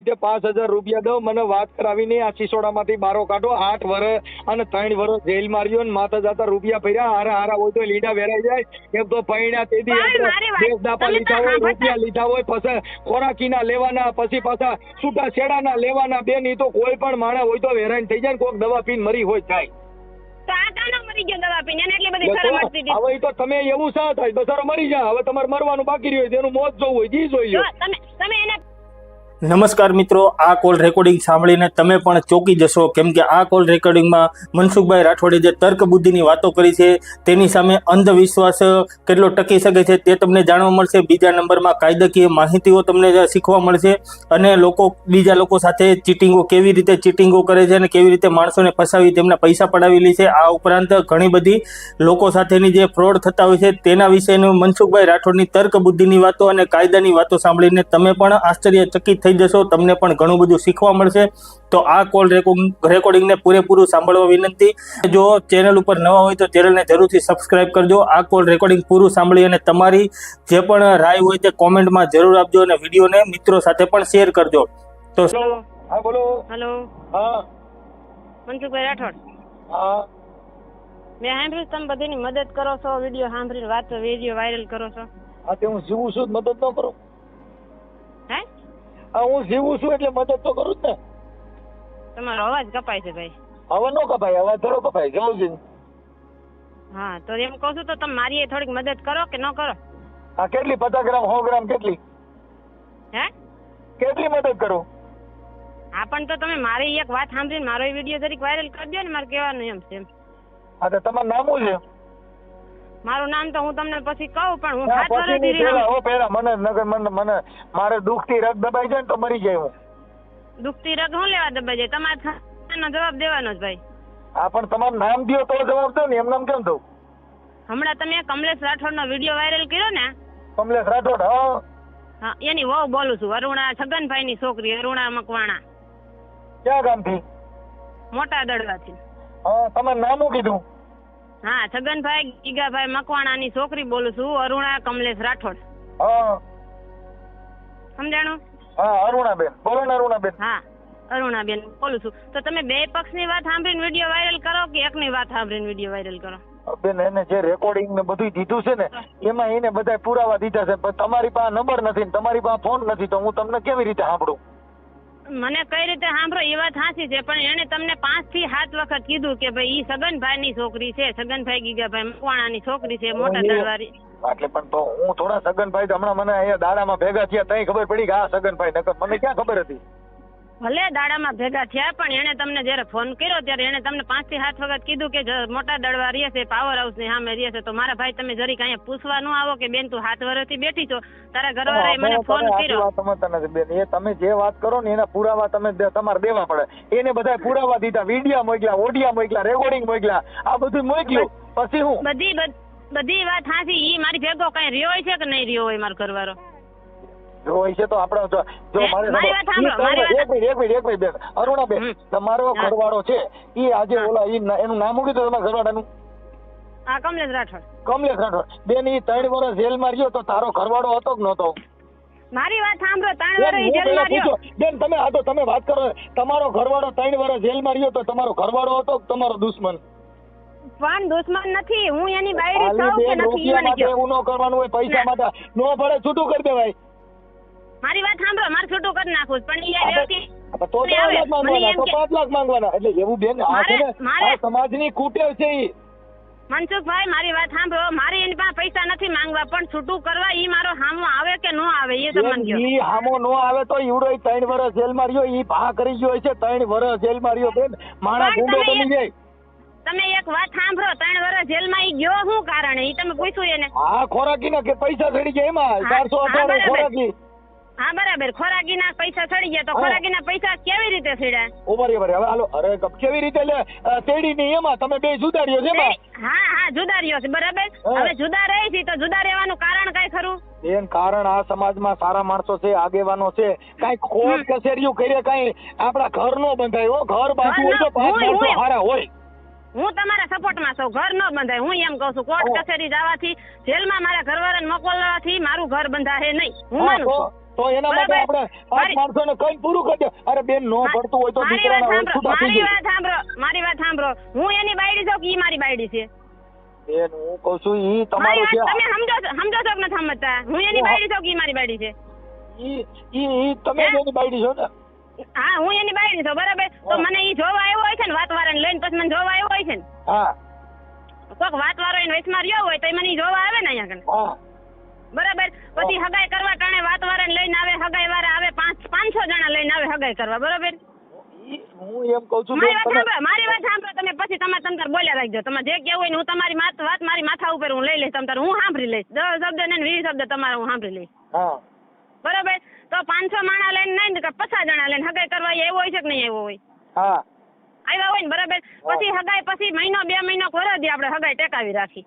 રીતે 5,000 રૂપિયા દઉં, મને વાત કરાવીને આ સિસોડામાંથી બારો કાઢો. 8 વર્ષ અને 3 વર્ષ જેલ માર્યો ને માથા જાતા રૂપિયા ભર્યા. હારા હોય તો લીડા વેરાઈ જાય. એમ તો પૈણા તેદી દેશ દાપા લીધા હોય, રૂપિયા લીધા હોય, પછી ખોરાકીના લેવાના, પછી પાછા છૂટા છેડાના લેવાના. બેન ઈ તો કોઈ પણ માણસ હોય તો વેરાઈ થઈ જાય ને કોક દવા પીને મરી હોય થાય. હવે તો તમે એવું શા થાય બસારો મરી જાય. હવે તમારે મરવાનું બાકી રહ્યું હોય, એનું મોત જોવું હોય જી જોઈ લો. નમસ્કાર મિત્રો, આ કોલ રેકોર્ડિંગ સાંભળીને તમે પણ ચોંકી જશો, કેમ કે આ કોલ રેકોર્ડિંગમાં મનસુખભાઈ રાઠોડે જે તર્ક બુદ્ધિની વાતો કરી છે તેની સામે અંધવિશ્વાસ કેટલો ટકી શકે છે તે તમને જાણવા મળશે. બીજા નંબરમાં કાયદાકીય માહિતીઓ તમને શીખવા મળશે અને બીજા લોકો સાથે કેવી રીતે ચીટિંગો કરે છે અને કેવી રીતે માણસોને ફસાવી તેમના પૈસા પડાવી લે છે. આ ઉપરાંત ઘણી બધી લોકો સાથેની જે ફ્રોડ થતા હોય છે તેના વિશેનું મનસુખભાઈ રાઠોડની તર્ક બુદ્ધિની વાતો અને કાયદાની વાતો સાંભળીને તમે પણ આશ્ચર્યચકિત થઈ જશો. તમને પણ ઘણું બધું શીખવા મળશે. તો આ કોલ રેકોર્ડિંગને પૂરેપૂરું સાંભળવા વિનંતી. જો ચેનલ ઉપર નવા હોય તો ચેનલને જરૂરથી સબસ્ક્રાઇબ કરજો. આ કોલ રેકોર્ડિંગ પૂરું સાંભળી અને તમારી જે પણ રાય હોય તે કોમેન્ટમાં જરૂર આપજો અને વિડીયોને મિત્રો સાથે પણ શેર કરજો. તો હા બોલો. હેલો. હા મનસુખભાઈ રાઠોડ. હા મેં સાંભળ્યું તમે બધીની મદદ કરો છો, વિડીયો સાંભળીને વિડીયો વાયરલ કરો છો. હા તે હું જીવું છું મદદ ન કરું? હે? હા હું જીવું છું એટલે મદદ તો કરું જ ને. તમારો અવાજ કપાય છે ભાઈ. હવે નો કપાય, અવાજ થોડો કપાય. જવું છે. હા તો એમ કહું છું તો તમે મારી થોડીક મદદ કરો કે ન કરો? હા કેટલી? 50 ગ્રામ 100 ગ્રામ કેટલી? હે? કેટલી મદદ કરું? હા પણ તો તમે મારી એક વાત સાંભળીને મારો વિડીયો જરીક વાયરલ કરી દો ને. મારે કહેવાનું એમ છે. હા તો તમારું નામ શું છે? મારું નામ તો હું તમને પછી કહું, પણ હું મને મારે દુખતી રગ દબાઈ જાય ને તો મરી જાય હું. દુખતી રગ હું લેવા દબાઈ જાય? તમારે જવાબ દેવાનો જ ભાઈ. હા પણ તમારું નામ દો તો જવાબ દો ને, એમ નામ કેમ દઉં? હમણાં તમે કમલેશ રાઠોડ નો વિડીયો વાયરલ કર્યો ને? કમલેશ રાઠોડ? હા હા એની વહુ બોલું છું, અરુણા છગનભાઈ ની છોકરી, અરુણા મકવાણા. ક્યાં ગામથી? મોટા દડવાથી. હા તમારું નામ શું કીધું? હા છગનભાઈ ગીગાભાઈ મકવાણા ની છોકરી બોલું છું, અરુણા કમલેશ રાઠોડ. હા સમજાણું? હા અરુણાબેન બોલો ને. અરુણાબેન? હા અરુણાબેન બોલું છું. તો તમે બે પક્ષની વાત સાંભળીને વિડીયો વાયરલ કરો કે એકની વાત સાંભળીને વિડીયો વાયરલ કરો? બેન એને જે રેકોર્ડિંગ ને બધું દીધું છે ને એમાં એને બધા પુરાવા દીધા છે, પણ તમારી પાસે નંબર નથી ને તમારી પાસે ફોન નથી, તો હું તમને કેવી રીતે સાંભળું? મને કઈ રીતે સાંભળો એ વાત સાચી છે, પણ એને તમને 5 થી 7 વખત કીધું કે ભાઈ ઈ છગનભાઈ ની છોકરી છે, છગનભાઈ ગીગાભાઈ મકવાણા ની છોકરી છે, મોટા દરવારી. એટલે પણ તો હું થોડા છગનભાઈ હમણાં મને અહીંયા દાડામાં ભેગા થયા તઈ ખબર પડી કે આ છગનભાઈ, નકર મને ક્યાં ખબર હતી? ભલે દાડામાં ભેગા થયા, પણ એને તમને જયારે ફોન કર્યો ત્યારે એને તમને 5 થી 7 વખત કીધું કે મોટા દડવા રહે છે, પાવર હાઉસ ની સામે રહે છે. તો મારા ભાઈ તમે જરીક અહીંયા પૂછવા ન આવો કે બેન તું 7 વર્ષથી બેઠી છો, તારા ઘરવાળાએ મને ફોન કર્યો? બેન એ તમે જે વાત કરો ને એના પુરાવા તમે તમારે દેવા પડે. એને બધા પુરાવા દીધા, વિડીયો મોકલ્યા, ઓડિયો મોકલ્યા, રેકોર્ડિંગ મોકલ્યા, આ બધું મોકલ્યું. પછી હું બધી વાત સાચી. ઈ મારી ભેગો કઈ રહ્યો હોય છે કે નહીં રહ્યો હોય મારો ઘરવાળો? હોય છે તો આપણે જો એક બેન અરુણાબેન તમારો ઘરવાળો છે ઈ આજે એનું નામ મૂકી દો તમારા ઘરવાળાનું. હા કમલેશ રાઠોડ. કમલેશ રાઠોડ. બેન ઈ 3 વર્ષ જેલમાં રહ્યો તો તારો ઘરવાળો હતો કે નહોતો? મારી વાત સાંભળો. 3 વર્ષ જેલમાં રહ્યો. બેન તમે વાત કરો. તમારો ઘરવાળો 3 વર્ષ જેલમાં રહ્યો તો તમારો ઘરવાળો હતો કે તમારો દુશ્મન? પણ દુશ્મન નથી, હું એની બાયડી છું કે નથી ઈ મને કહો. એવું ન કરવાનું હોય, પૈસા માટે નો પડે છૂટું કરી દેવાય. મારી વાત સાંભળો, મારે છૂટું કરી નાખું, પણ ઈ વ્યક્તિ તો 5 લાખ માંગવાના. એટલે એવું બેન આ છે ને આ સમાજની કુટેવ છે. ઈ મનસુખભાઈ મારી વાત સાંભળો, મારી એની પાસે પૈસા નથી માંગવા, પણ છૂટું કરવા ઈ મારો હામો આવે કે નો આવે એ તમને કહો. ઈ હામો નો આવે તો ઈવડો 3 વર્ષ જેલમાં રહ્યો, ઈ ભા કરી ગયો છે. 3 વર્ષ જેલમાં રહ્યો બેન, માણા ગુંડો બની જાય. તમે એક વાત સાંભળો, 3 વર્ષ જેલમાં ઈ ગયો શું કારણે ઈ તમે પૂછ્યું એને? હા ખોરાકીના કે પૈસા ચડી ગયા એમાં 498 ખોરાકી. હા બરાબર, ખોરાકીના પૈસા ચડી ગયા. તો ખોરાકીના પૈસા કેવી રીતે ચડ્યા? હવે હાલો અરે કેવી રીતે તેડી ની એમાં તમે બે જુદા રહ્યો છે એમાં? હા જુદા રહ્યો છે બરાબર. હવે જુદા રહી છે તો જુદા રહેવાનું કારણ કઈ ખરું? બેન કારણ આ સમાજમાં સારા માણસો છે, આગેવાનો છે, કઈ ખોટ કચેરીઓ કરે, કઈ આપડા ઘર નો બંધાય હો. ઘર બાજુ હોય તો 5 માણસો સારા હોય. હું તમારા સપોર્ટમાં છું, ઘર ન બંધાય. હું એમ કહું છું કોર્ટ કચેરી જવાથી, જેલમાં મારા ઘરવાળાને મોકલવાથી મારું ઘર બંધાશે નહીં. હું માનું છું. તો એના માટે બરાબર. આપણે 5 માણસોને કઈ પૂરું કરી દે. અરે બેન નો પડતું હોય તો દીકરાના છૂટા થઈ જાય. મારી વાત સાંભળો હું એની બાયડી છું કે ઈ મારી બાયડી છે? બેન હું કહું છું ઈ મારી તમારું વાત છે. તમે સમજો છો કે નથી સમજતા? હું એની બાયડી છું કે ઈ મારી બાયડી છે? ઈ તમે એની બાયડી છો ને? હા હું એની બાયડી છું બરાબર. તો મને ઈ જોવા આવ્યો હોય છે ને વાતવાળાને લઈને, પછી મને જોવા આવ્યો હોય છે ને. હા કોક વાતવાળો એને વચમાં રહ્યો હોય તો મને ઈ જોવા આવે ને અહીંયા કને. હા બરાબર. પછી હગાઈ કરવા ટાણે વાતવાળાને લઈને આવે, હગાઈ વાળા આવે, 500 જણા લઈને આવે હગાઈ કરવા. બરાબર. હું એમ કહું છું મારી વાત સાંભળો તમે, પછી તમે તમતાર બોલ્યા રાખજો. તમે જે કેવું હોય ને હું તમારી વાત મારી માથા ઉપર હું લઈ લઈશ. તમતાર હું સાંભળી લઈશ. 10 શબ્દ ને 20 શબ્દ તમારા હું સાંભળી લઈશ. હા બરાબર. તો 500 માણા લઈને નહીં કે 50 જણા લઈને હગાઈ કરવા એવો હોય છે કે નહીં એવો હોય? હા આવ્યા હોય ને બરાબર. પછી હગાઈ પછી મહિનો 2 મહિનો ખોરદી આપણે હગાઈ ટેકાવી રાખી.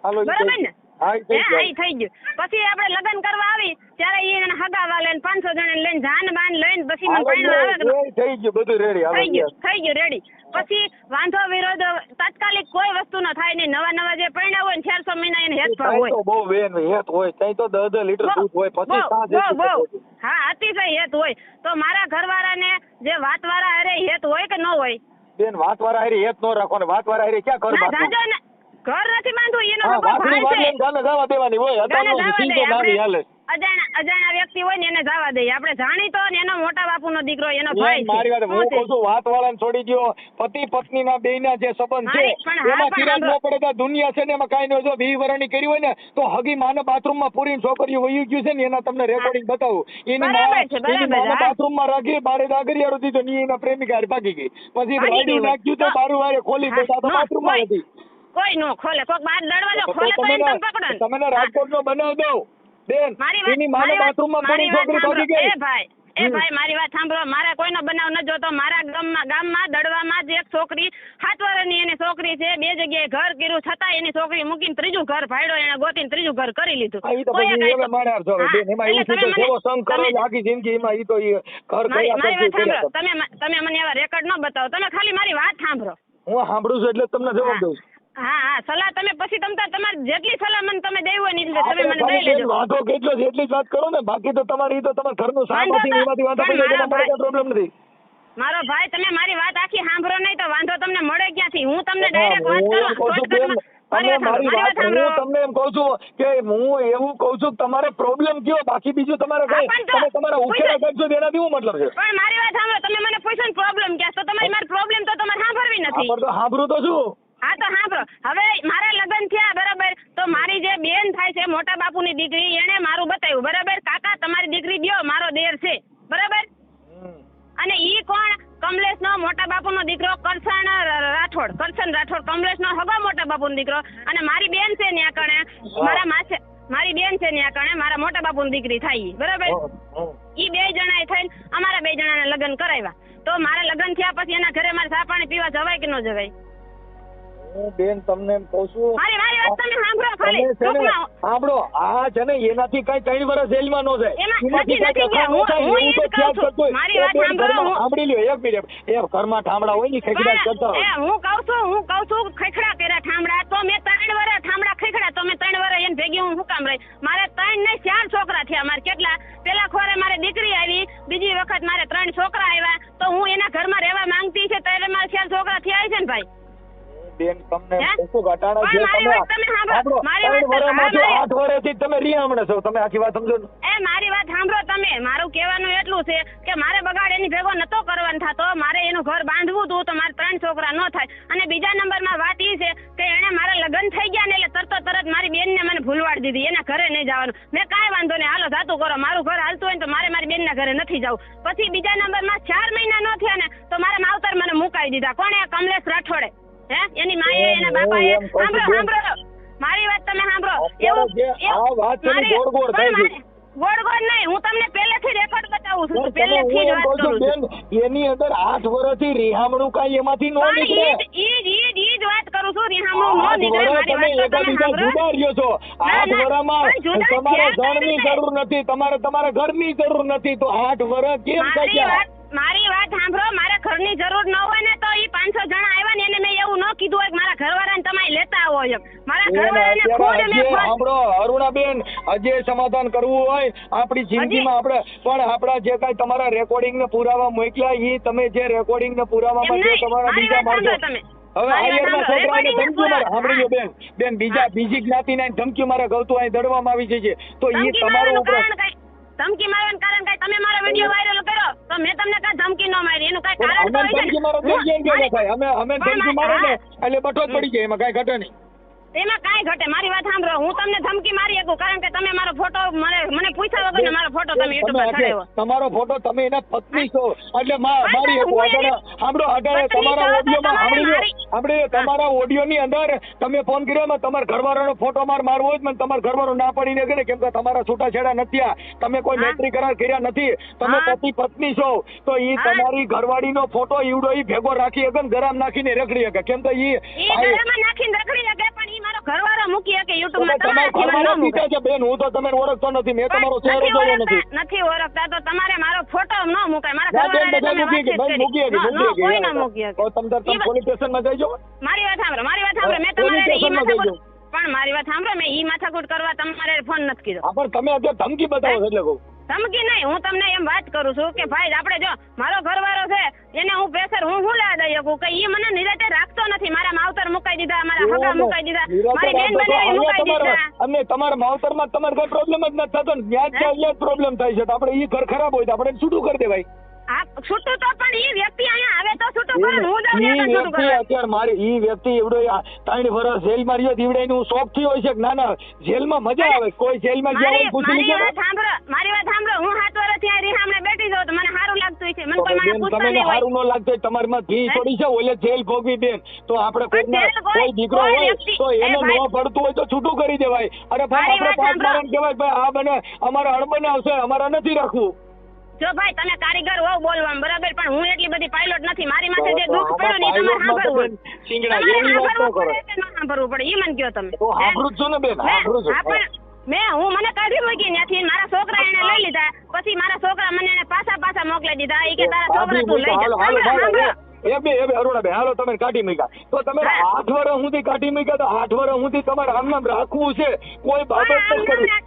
બરાબર ને? હા થઈ ગયું. પછી આપણે લગ્ન કરવા આવી ત્યારે એને હગાવા લઈને 500 જણા લઈને જાન બાન લઈને પછી મને પરણવા આવે થઈ ગયું બધું રેડી. થઈ ગયું રેડી. પછી વાંધો વિરોધ તાત્કાલિક કોઈ વસ્તુ ન થાય નહીં. નવા જે પરણ્યા હોય ને 400 મહિના એને હેત હોય. તો બહુ બેન હેત હોય. ત્યાં તો 10 લીટર દૂધ હોય. પછી હા અતિશય હેત હોય. તો મારા ઘરવાળાને જે વાતવાળા અરે હેત હોય કે ન હોય? બેન વાતવાળા હારે હેત ન રાખો ને. વાતવાળા હારે ક્યાં ઘર બાંધવું? ઘર નથી બાંધવું. એનો જવા દેવાની હોય. અજાણ્યા વ્યક્તિ હોય ને એને જવા દઈએ. આપણે જાણીતો ને એનો મોટા બાપુનો દીકરો એનો ભાઈ મારી વાત હું કહું છું વાતવાળાને છોડી દો. પતિ પત્ની ના બેયના જે સંબંધ છે એમાં કિરાત ન પડે તો દુનિયા છે ને એમાં કાંઈ ન હોય. જો 20 વર્ષની કરી હોય ને તો હગી માને બાથરૂમમાં પૂરીને છોકરીઓ વહી ગયું છે ને એના તમને રેકોર્ડિંગ બતાવું. એની માને બાથરૂમમાં રાખી બારે દાગરિયારો દીધો ને એના પ્રેમિકા ભાગી ગઈ. પછી રાયડું નાખ્યું તો બારું વારે ખોલી બેઠા તો બાથરૂમમાં હતી. કોઈ નો ખોલે. કોક બાર દરવાજો ખોલે તો એને પકડો. તમે રાજકોટ નો બનાવ દો બેન. એની માને બાથરૂમમાં પડી છોકરી ભાગી ગઈ. એ ભાઈ મારી વાત સાંભળો. મારા કોઈનો બનાવ ન જોતો. મારા ગામમાં દડવામાં જ એક છોકરી 7 વર્ષની એની છોકરી છે. 2 જગ્યાએ ઘર કર્યું છતાં એની છોકરી મૂકીને 3જું ઘર ભાડ્યો. એને ગોતીને 3જું ઘર કરી લીધું. તમે મને એવા રેકોર્ડ ન બતાવો. તમે ખાલી મારી વાત સાંભળો. હું સાંભળું છું એટલે તમને જવાબ દઉં. હા સલાહ તમે પછી તમારી જેટલી સલાહ મને તમે દઈ હોય ને તમે મને દઈ લેજો. વાંધો કેટલો છે એટલી જ વાત કરો ને. બાકી તો તમારી તો તમારા ઘરનું સામાથી એમાંથી વાંધો પડી જાય. તમારે કોઈ પ્રોબ્લેમ નથી. મારો ભાઈ તમે મારી વાત આખી સાંભળો નહીં તો વાંધો તમને મળે ક્યાંથી? હું તમને ડાયરેક્ટ વાત કરું. મારી વાત હું તમને એમ કહું છું કે હું એવું કહું છું તમારે પ્રોબ્લેમ કયો. બાકી બીજું તમારે કઈ તમે તમારા ઉકેલા કરશો એનાથી શું મતલબ છે? પણ મારી વાત સાંભળો. તમે મને પૂછો ને પ્રોબ્લેમ ક્યાં તો તમારી મારી પ્રોબ્લેમ તો તમારે સાંભળવી નથી. સાંભળું તો શું? હા તો સાંભળો. હવે મારા લગ્ન થયા બરાબર. તો મારી જે બેન થાય છે મોટા બાપુની દીકરી એને મારું બતાવ્યું બરાબર. કાકા તમારી દીકરી દ્યો મારો દેર છે બરાબર. અને ઈ કોણ? કમલેશનો મોટા બાપુનો દીકરો કરશન રાઠોડ કમલેશનો હગો મોટા બાપુનો દીકરો. અને મારી બેન છે ન્યા કણે મારી બેન છે ન્યા કણે મારા મોટા બાપુની દીકરી થાય બરાબર. ઈ 2 જણાએ થઈને અમારા 2 જણાને લગ્ન કરાવ્યા. તો મારા લગ્ન થયા પછી એના ઘરે મારે ચા પાણી પીવા જવાય કે ન જવાય? હું બેન તમને એમ કહું છું મારી વાત તમે સાંભળો ખાલી. સાંભળો. આ છે ને એનાથી કઈ 3 વર્ષ જેલમાં ન જાય. સાંભળી લ્યો. 1 મિનિટ. એ ઘરમાં ઠામડા હોય ને ખેખડા કરતા હોય. હું કહું છું ખેખડા કર્યા ઠામડા. તો મેં 3 વર્ષ ઠામડા ખેખડા. તો મેં 3 વર્ષ એને ભેગી હું કામ રહી? મારે 3 નહીં 4 છોકરા થયા. મારે કેટલા પેલા ખોરે મારે દીકરી આવી. બીજી વખત મારે 3 છોકરા આવ્યા. તો હું એના ઘરમાં રહેવા માંગતી છે ત્યારે મારે 4 છોકરા થયા છે ને ભાઈ. બેન તમને શું ઘટાડા છે? તમે 8 વર્ષથી તમે રિયામણે છો. તમે આખી વાત સમજો. મારી વાત સાંભળો તમે. મારું કહેવાનું એટલું છે કે મારે બગાડ એની ભેગો નતો કરવાનો થતો. મારે એનું ઘર બાંધવું હતું તો મારે 3 છોકરા ન થાય. અને બીજા નંબરમાં વાત એ છે કે એને મારા લગ્ન થઈ ગયા ને એટલે તરત મારી બેનને મને ભૂલવાડી દીધી. એના ઘરે નહીં જવાનું. મેં કાંઈ વાંધો નહીં હાલો જાતું કરો. મારું ઘર હાલતું હોય ને તો મારે મારી બેનના ઘરે નથી જવું. પછી બીજા નંબરમાં 4 મહિના ન થયા ને તો મારા માવતર મને મુકાવી દીધા. કોણે? કમલેશ રાઠોડે. એની માએ એના બાપાએ. સાંભળો મારી વાત તમે સાંભળો. ગોળ નહીં. હું તમને પહેલેથી રેકોર્ડ બતાવું છું. પહેલેથી જ વાત કરું છું. એની અંદર 8 વર્ષથી રિહામણું કાંઈ એમાંથી નો નીકળે. ઈ જ વાત કરું છું. રિહામણું નો નીકળે. મારી વાત તમે જુદા રહ્યો છો. 8 વર્ષમાં તમારે ધનની જરૂર નથી. તમારે તમારા ઘરની જરૂર નથી. તો 8 વર્ષ કેમ થઈ ગયા? મારી વાત સાંભળો. મારા ઘરની જરૂર ન હોય ને તો ઈ 500 જણા આવ્યા ને એને મેં એવું ન કીધું હોય કે મારા ઘરવાળાને તમે લેતા આવો એમ મારા બેન, ઘરવાળાને અત્યારે ખુદ હજી મેં સાંભળો અરુણાબેન, હજી સમાધાન કરવું હોય આપણી જિંદગીમાં આપણે પણ આપણા જે કાંઈ તમારા રેકોર્ડિંગ ને પુરાવા મોકલ્યા ઈ તમે જે રેકોર્ડિંગ ને પુરાવામાં એમ જે નહીં, તમારા મારી બીજા વાત માણસો સાંભળો તમે. હવે મારી વાત આયરના સાંભળો, છોકરાને recording ધમકી મારે પૂરા- સાંભળી લો બેન બીજી જ્ઞાતિના ધમકી મારે ગૌતું અહીં દડવામાં આવી છે તો ઈ ધમકી તમારો મારવાનું ઉપર કારણ કાંઈ- ધમકી મારવાનું કારણ કાંઈ તમે મારો વિડીયો વાયરલ કર્યો તો મેં તમને કાંઈ ધમકી ન મારી એનું કાંઈ પણ કારણ તો અમે હોય છે ધમકી ને. મારો તો કેમ કે મારી- થાય અમે પણ ધમકી મારો ને હા. એટલે બઠો જ પડી જાય એમાં કાંઈ ઘટે નહીં. એમાં કાંઈ ઘટે મારી વાત સાંભળો હું તમને ધમકી મારી શકું કારણ કે તમે મારો ફોટો મને પૂછ્યા વગર ને મારો ફોટો તમે યુટ્યુબ પર તમે ચડાવ્યો. તમારો ફોટો તમે એના પત્ની છો એટલે મારી હું એની સાંભળો અઢારે પત્ની તમારા છો તો ઓડિયોમાં તમારે સાંભળી તમારા ઓડિયોની અંદર તમે ફોન કર્યો એમાં તમારા ઘરવાળાનો ફોટો મારવો જ મને તમારા ઘરવાળો ના પડીને કે ને કેમ કે તમારા છૂટાછેડા નથી આ તમે કોઈ હા. મૈત્રી કરાર કર્યા નથી તમે હા. પતિ પત્ની છો તો ઈ હા. તમારી ઘરવાળીનો ફોટો ઈવડો ઈ ભેગો રાખી શકે ને ગરમ નાખીને રખડી શકે કેમ કે ઈ ઈ ગળામાં નાખીને રખડી શકે પણ ઈ મારો ઘરવાળો મૂકી શકે યુટ્યુબ માં તમારા તમારાથી મને ઘરવાળા ન મૂકે. પીતા છે બેન હું તો તમે ઓળખતો નથી મેં તમારો પણ ચહેરો જોયો નથી નથી ઓળખતા તો તમારે મારો ફોટો ન મુકાય મારા ના બેન ઘરવાળાને બધા તમે મૂકી વાતચીત કે મૂકી કરી. કોઈ ન મૂકી શકે. તો તમે પોલીસ સ્ટેશનમાં જઈજો મારી વાત સાંભળો મેં પોલીસ તમારે ઈ સ્ટેશનમાં માથાકૂટ જઈજો. પણ મારી વાત સાંભળો મેં ઈ માથાકૂટ કરવા તમારે ફોન નથી કીધો. હા પણ તમે અત્યારે ધમકી બતાવો છો એટલે કહું ધમકી નહીં હું તમને એમ વાત કરું છું કે ભાઈ આપણે જો મારો ઘરવાળો છે એને હું પ્રેશર હું લેવા દઈ શકું કે ઈ મને નિરાતે રાખતો નથી મારા માવતર મુકાઈ દીધા મારા હગા મુકાઈ દીધા મારી બેન બનાવી મુકાઈ દીધા. અમને તમારા માવતરમાં તમારે કઈ પ્રોબ્લેમ જ નથી થતો ને ત્યાં જ અહીંયા જ પ્રોબ્લેમ થાય છે તો આપણે ઈ ઘર ખરાબ હોય તો આપણે છૂટું કરી દેવાય હા છૂટું તો પણ ઈ વ્યક્તિ અહીંયા આવે તો છૂટું કરે ને હું જાઉં ઈ ત્યાં છૂટું વ્યક્તિ કરે. અત્યારે મારી ઈ વ્યક્તિ એવડો 3 વર્ષ જેલમાં રહ્યો દીવડાઈ હું શોખ થી હોય છે કે ના ના જેલમાં મજા આવે કોઈ જેલમાં ગયા હોય પૂછી મારી લીધો વાત સાંભળો હું 7 વર્ષથી આ રીહામણે બેઠી જાઉં તો મને સારું લાગતું હોય છે મને કોઈ બેન મને પૂછતા તમને નહીં હોય. સારું ન લાગતું હોય તમારીમાં ઘી થોડી છે ઓલે જેલ ભોગવી બેન તો આપણે કોઈના જેલ કોઈ- કોઈ દીકરો કોઈ હોય વ્યક્તિ- તો એને એ ભાઈ- ન પડતું હોય તો છૂટું કરી દેવાય અરે ભાઈ મારી આપણે વાત પાંચ મારણ કહેવાય ભાઈ આ બને અમારા અણબને આવશે અમારા નથી રાખવું જો ભાઈ તમે કારીગર હોવ બોલવામાં બરાબર પણ હું એટલી બધી પાયલોટ નથી મારી માથે જે દુઃખ પડ્યું ને ઈ તમારે સાંભળવું સિંગડા તમારે એવી વાત ન સાંભળવું કરો પડે કે ન સાંભળવું પડે ઈ મને કહો તમે તો સાંભળું જ છું ને બેન સાંભળું છું હા પણ હું મને કાઢી મૂકી ત્યાંથી મારા છોકરા એને લઈ લીધા પછી મારા છોકરા મને એને પાછા મોકલી દીધા ઈ કે તારા છોકરા તું લઈ જા સાંભળો. એ બે અરુણાબેન હાલો તમે કાઢી મૂક્યા તો તમે 8 વર્ષ સુધી કાઢી મૂક્યા તો 8 વર્ષ સુધી તમારે આમ નામ રાખવું છે કોઈ બાબત નથી કરી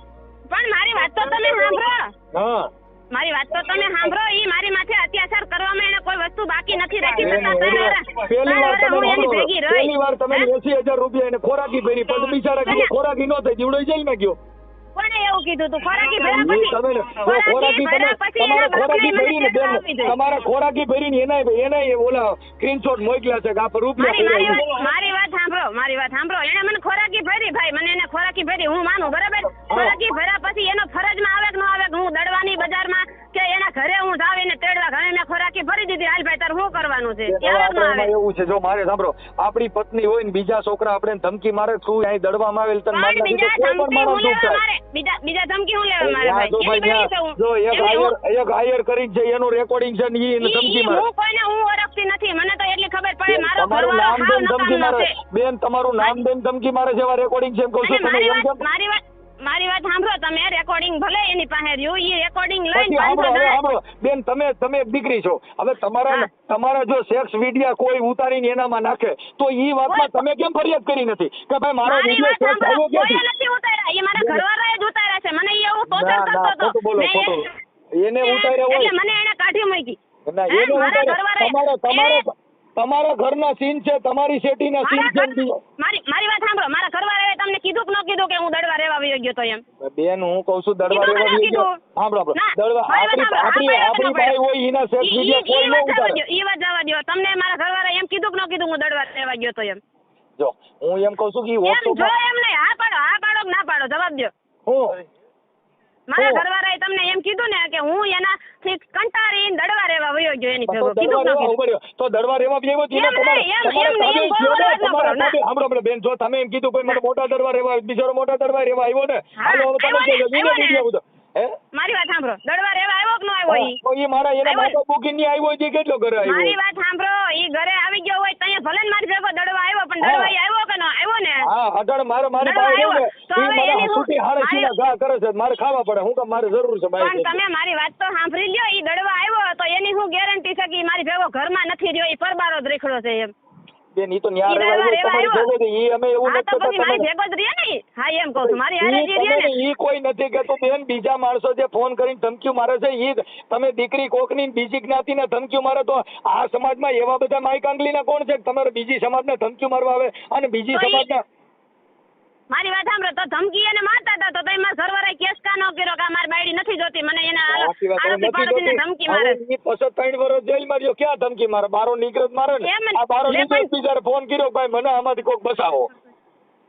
પણ મારી વાત તો તમે સાંભળો હા મારી વાત તો તમે સાંભળો ઈ મારી માથે અત્યાચાર કરવામાં એને કોઈ વસ્તુ બાકી નથી રાખી પહેલી વાર તમે 80,000 રૂપિયા એને ખોરાકી ભરી પછી બિચારા ગયો ખોરાકી નો થઈ જીવડો જેલમાં ગયો કોણે એવું કીધું તું ખોરાકી ભર્યા પછી તમારા ખોરાકી ભરીને એના ઓલા સ્ક્રીનશોટ મોકલ્યા છે કે આ રૂપિયા મારી વાત સાંભળો એને મને ખોરાકી ભરી ભાઈ મને એને ખોરાકી ભરી હું માનું બરાબર ખોરાકી ભર્યા પછી એનો ફરજમાં આવે કે ન આવે કે હું દડવાની બજારમાં કે એના ઘરે હું જાવ એને તેડવા ઘરે મેં ખોરાકી ભરી દીધી હાલ ભાઈ તાર શું કરવાનું છે એવું છે જો મારે સાંભળો આપણી પત્ની હોય ને બીજા છોકરા આપણે ધમકી મારે તું અહીં દડવામાં આવેલ તને મારી કોઈ પણ માણસ દુઃખ થાય બીજા ધમકી હું લેવા મારે જો એક હાયર કરી છે એનું રેકોર્ડિંગ છે ને ઈ ધમકી મારે હું કોઈને હું ઓળખતી નથી મને તો એટલી ખબર પડે મારો તમારું નામ બેન ધમકી મારે ઘરવાળો બેન તમારું નામ બેન ધમકી મારે છે એવા રેકોર્ડિંગ છે એમ કહું છું તમે એમ કેમ મારી વાત સાંભળો તમે રેકોર્ડિંગ ભલે એની પાસે રહ્યું ઈ રેકોર્ડિંગ પછી સાંભળો બેન તમે એક દીકરી છો હવે તમારા જો સેક્સ વિડિયા કોઈ ઉતારીને એનામાં નાખે તો ઈ વાતમાં તમે કેમ ફરિયાદ કરી નથી કે ભાઈ મારો વિડિયો સેક્સ આવ્યો ક્યાંથી નથી ઉતાર્યા ઈ મારા ઘરવાળાએ જ ઉતાર્યા છે મને ઈ એવું ટોર્ચર કરતો હતો બોલો એને ઉતાર્યા હોય એટલે મને એને કાઢી મૂકી ના એને ઉતાર્યા તમારા ઘરના સીન છે તમારી સેટીના સીન છે મારી વાત સાંભળો મારા ઘરવાળાએ તમને કીધું કે ન કીધું કે હું દડવા રહેવા વયો ગયો તો એમ બેન હું કહું છું દડવા રહેવા વયો ગયો સાંભળો દડવા આપણી ભાઈ હોય એના સેક્સ વિડિયો કોઈ ન ઉતારે ઈ વાત જવા દો તમને મારા ઘરવાળાએ એમ કીધું કે ન કીધું હું દડવા રહેવા ગયો તો એમ જો હું એમ કહું છું કે એમ નહીં હા પાડો કે ના પાડો જવાબ દો હું મારા ઘરવાળાએ તમને એમ કીધું ને કે હું એનાથી કંટાળીને દડવા રહેવા વયો ગયો એની ભેગો કીધું તો દડવા રહેવા ગયો સાંભળો બેન જો તમે એમ કીધું કોઈ મને મોટા દડવા રહેવા બિચારો મોટા દડવા રહેવા આવ્યો ને હાલો તમે મારી વાત સાંભળો દડવા રહેવા આવ્યો કે ન આવ્યો ઈ મારા એના માતા બુકિંગ ની આવ્યો છે કેટલો ઘરે આવ્યો મારી વાત સાંભળો ઈ ઘરે આવી ગયો હોય તઈએ ભલે ને મારી ભેગો દડવા આવ્યો પણ દડવા આવ્યો કે ન આવ્યો ને હા અઢળ મારી પાસે ઈ મને હસુટી હાડસીના ઘા કરે છે મારે ખાવા પડે હું કામ મારે જરૂર છે ભાઈ પણ તમે મારી વાત તો સાંભળી લ્યો ઈ દડવા આવ્યો તો એની હું ગેરંટી છે કે મારી ભેગો ઘરમાં નથી રહ્યો ઈ પરબારો જ રેખડો છે એમ બેન ઈ તો ન્યા ઈ રહેવા રહેવા તમારી આવ્યો. ભેગો છે. ઈ અમે એવું હા નથી તો પછી મારી કહેતા ભેગો જ રહે ને ઈ. હા એમ કહું છું મારી હારે જે રહે ને ઈ કોઈ નથી કહેતું બેન. બીજા માણસો જે ફોન કરીને ધમકીઓ મારે છે ઈ તમે દીકરી કોકની બીજી જ્ઞાતિને ધમકીઓ મારે તો આ સમાજમાં એવા બધા માઈક આંગલીના કોણ છે કે તમારે બીજી સમાજને ધમકીઓ મારવા આવે અને બીજી તો ઈ- સમાજના મારી વાત સાંભળો તો ધમકી એને મારતા હતા તો તમે સર્વરે કેસ કા નો કર્યો કે આ મારી બાયડી નથી જોતી મને એના સાચી વાત, હવે આરોપી નથી પાડોશીને જોતી. ધમકી મારે હવે ઈ પછી 3 વર્ષ જેલમાં રહ્યો. ક્યાં ધમકી મારે? બારો નીકળે જ મારે ને. એમ જ. આ બારો લે નીકળે પણ- બીજાને ફોન કર્યો ભાઈ મને આમાંથી કોક બચાવો.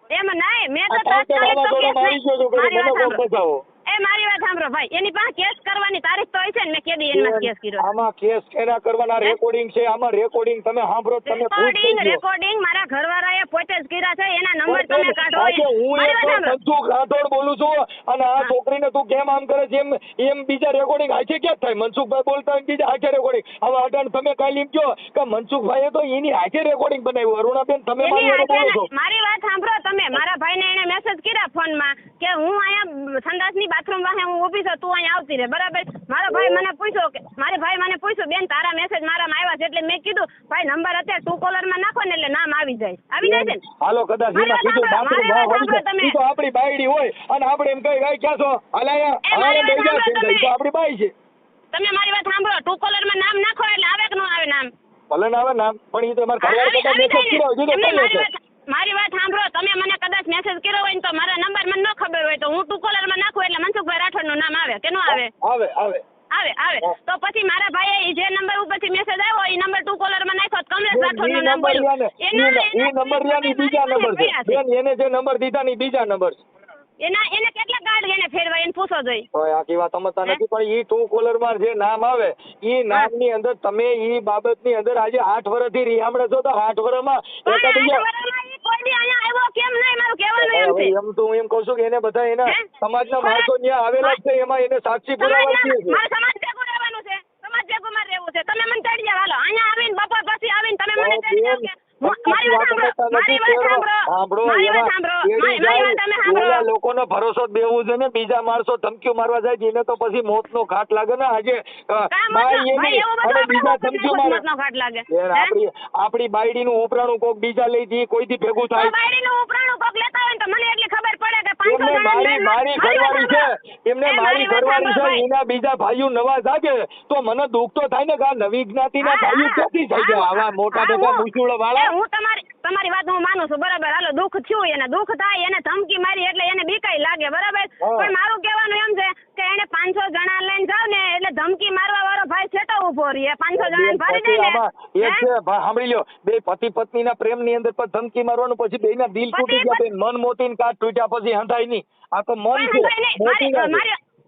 એમ નહીં મેં તો આ ઠાકર તાત્કાલિક તો વાવાઝોડા કેસ મારી ગયો છું કે મારી મને વાત કોક સાંભળો બચાવો. મારી વાત સાંભળો ભાઈ એની પાસે કેસ કરવાની તારીખ તો હોય છે ને મેં કેદી એમાં કેસ કર્યો આમાં કેસ કેના કરવાના? રેકોર્ડિંગ છે આમાં. રેકોર્ડિંગ તમે સાંભળો તમે ભૂત થઈ ગયો. રેકોર્ડિંગ મારા ઘરવાળાએ પોતે જ કર્યા છે એના નંબર પણ તમે કાઢો આજે હું મારી એક વાત સાંભળો મનસુખ રાઠોડ બોલું છું અને આ છોકરીને તું કેમ આમ કરે છે એમ બીજા રેકોર્ડિંગ હાચે ક્યાં થાય? મનસુખભાઈ બોલતા હોય ને બીજા હાચે રેકોર્ડિંગ. હવે અટાણ તમે કાલે એમ કહો કે મનસુખભાઈએ તો એની હાચે રેકોર્ડિંગ બનાવ્યું. અરુણાબેન તમે એની મારી હારે બોલો છો. મારી વાત સાંભળો તમે મારા ભાઈને એને મેસેજ કર્યા ફોનમાં કે હું અહીંયા સંડાસની બાથરૂમ વાહે હું ઊભી છું તું અહીંયા આવતી રહે બરાબર. મારો ભાઈ મને પૂછ્યો કે મારી ભાઈ મને પૂછ્યું બેન તારા મેસેજ મારામાં આવ્યા છે એટલે મેં કીધું ભાઈ નંબર અત્યારે ટુ કોલરમાં નાખો ને એટલે નામ આવી જાય છે ને. હાલો કદાચ મારી એમાં વાત કીધું સાંભળો, બાથરૂમ મારી વાત સાંભળો તમે. ઈ તો આપણી બાયડી હોય અને આપણે એમ કહી ભાઈ ક્યાં છો હલાયા એ મારી હાલે વાત બેજા સાંભળો છે ઈ તો તમે. આપણી બાઈ છે. તમે મારી વાત સાંભળો ટુ કોલરમાં નામ નાખો એટલે આવે કે ન આવે નામ? ભલે ને આવે નામ પણ ઈ તો અમારે ઘરવાળા કદાચ મેસેજ કર્યો હોય તો એમને કઈ હશે. મારી વાત સાંભળો તમે મને કદાચ મેસેજ કર્યો હોય ને તો મારા નંબર મને ન ખબર હોય તો હું ટુ કોલરમાં નાખું એટલે મનસુખભાઈ રાઠોડનું નામ આવે કે ન આવે? આવે આવે આવે આવે તો પછી મારા ભાઈએ જે નંબર ઉપરથી મેસેજ આવ્યો એ નંબર ટુ કોલરમાં નાખ્યો તો કમલેશ રાઠોડનું નામ બોલ્યું. ઈ નંબર યાની બીજા નંબર છે બેન. એને જે નંબર દીધા ની બીજા નંબર છે. એને કેટલા કાર્ડ એને ફેરવાય એને પૂછો જોઈ. હવે આખી વાત સમજતા નથી પણ ઈ ટુ કોલર માં જે નામ આવે ઈ નામની અંદર તમે ઈ બાબતની અંદર આજે 8 વર્ષથી રીહામણે છો તો 8 વર્ષમાં કોઈ દી અહીંયા આવ્યો કેમ નહીં મારું કહેવાનું એમ છે. એમ તો હું એમ કહું છું કે એને બધા એના સમાજના માણસો ત્યાં આવેલા જ છે એમાં એને સાક્ષી પુરાવા છે. મારે સમાજ ભેગું રહેવાનું છે સમાજ ભેગું મારે રહેવું છે. તમે મને ચડી જાવ હાલો અહીંયા આવીને બપોર પછી આવીને તમે મને ચડી જાવ કે મારી વાત સાંભળો મારી વાત સાંભળો લોકોનો ભરોસો જ બેવું છે ને. બીજા માણસો ધમકીઓ મારવા જાય છે એને તો પછી મોતનો ઘાટ લાગે ને. આજે બાઈ એની અને બીજા ધમકીઓ મારે આપણી બાયડીનું ઉપરાણું કોક બીજા લઈ જઈ કોઈથી ભેગું થાય. બાયડીનું ઉપરાણું કોક લેતા હોય તો મને એટલી ખબર પડે કે 500 એમને મારી ઘરવાળી છે એમને મારી ઘરવાળી છે એના બીજા ભાઈઓ નવા જાગે તો મને દુઃખ તો થાય ને કે આ નવી જ્ઞાતિના ભાઈઓ ક્યાંથી થાય છે આવા મોટા મોટા મુસુળ વાળા. હું તમારી વાત હું માનું છું બરાબર. હાલો દુઃખ થયું એને દુઃખ થાય એને ધમકી મારી એટલે એને બીકાઈ લાગે બરાબર. પણ મારું કહેવાનું એમ છે કે એને 500 જણા લઈને જાવ ને એટલે ધમકી મારવા વાળો ભાઈ છેટો ઉભો રહે 500 જણા ભરી દે ને. એક છે સાંભળી લ્યો બે પતિ પત્નીના પ્રેમની અંદર પણ ધમકી મારવાનું પછી બેયના દિલ તૂટી ગયા બેન. મન મોતીન કાટ તૂટ્યા પછી હંધાય નહીં. આ તો મન છે મોતી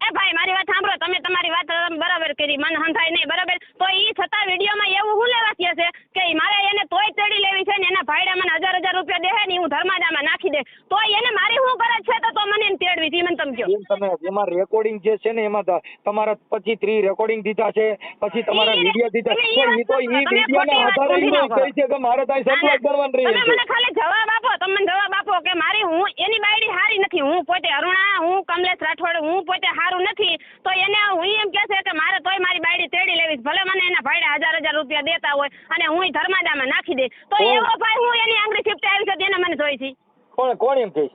ના ભાઈ મારી વાત સાંભળો તમે તમારી વાત બરાબર કરી મન હંધાય નહીં બરાબર. તો ઈ છતાં વિડીયોમાં એવું શું લેવા છે કે મારે એને તોય તેડી લેવી છે ને એના ભાઈડા મને 1000 રૂપિયા દેહે ને હું ધર્માદામાં નાખી દે તો એને મારી શું કરે છે તો મને એને તેડવી છે મને તમે કહો. તમે એમાં રેકોર્ડિંગ જે છે ને એમાં તમારા પછી 3 રેકોર્ડિંગ દીધા છે પછી તમારા વિડીયો દીધા તો ઈ તો ઈ વિડીયોના આધારે ઈ કહે છે કે મારે તાઈ સપ્લાય કરવાની રહી છે. તમે મને ખાલી જવાબ આપો તમે મને જવાબ આપો કે મારી હું એની બાયડી હારી નથી હું પોતે અરુણા હું કમલેશ રાઠોડ હું પોતે હારું નથી તો એને હું એમ કહે છે કે મારે તોય મારી બાયડી તેડી લેવી ભલે મને એના ભાઈડા 1000 રૂપિયા દેતા હોય અને હું ધર્માદામાં નાખી દે તો એવો ભાઈ હું એની આંગળી છીપટે આવી છે તેને મને જોઈ છે. કોણ એમ કહે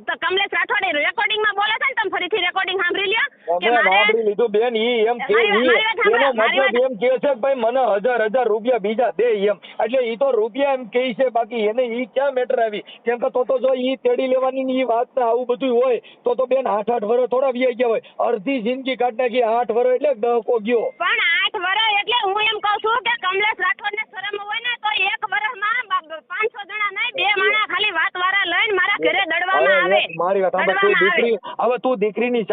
તો કમલેશ રાઠોડ રેકોર્ડિંગમાં બોલે છે ને તમે ફરીથી રેકોર્ડિંગ સાંભળી લ્યો કે સાંભળી લીધું બેન. ઈ એમ કે એનો મતલબ એમ કે છે કે ભાઈ મને 1000 રૂપિયા બીજા દે એમ એટલે ઈ તો રૂપિયા એમ કહે છે બાકી એને ઈ ક્યાં મેટર આવી કેમ કે તો જો ઈ તેડી લેવાની ની વાત ને આવું બધું હોય તો બેન 8 વર્ષ થોડા વી ગયા હોય. અડધી જિંદગી કાઢ નાખી 8 વર્ષ એટલે દહકો ગયો. પણ 8 વર્ષ એટલે હું એમ કહું છું કે કમલેશ રાઠોડ ને શરમ હોય ને તો 1 વર્ષમાં 500 જણા નહીં 2 માણા ખાલી વાત વાળા લઈને મારા ઘરે દડવામાં આવે. મારી વાત સાંભળ તું દીકરી હવે તું દીકરીની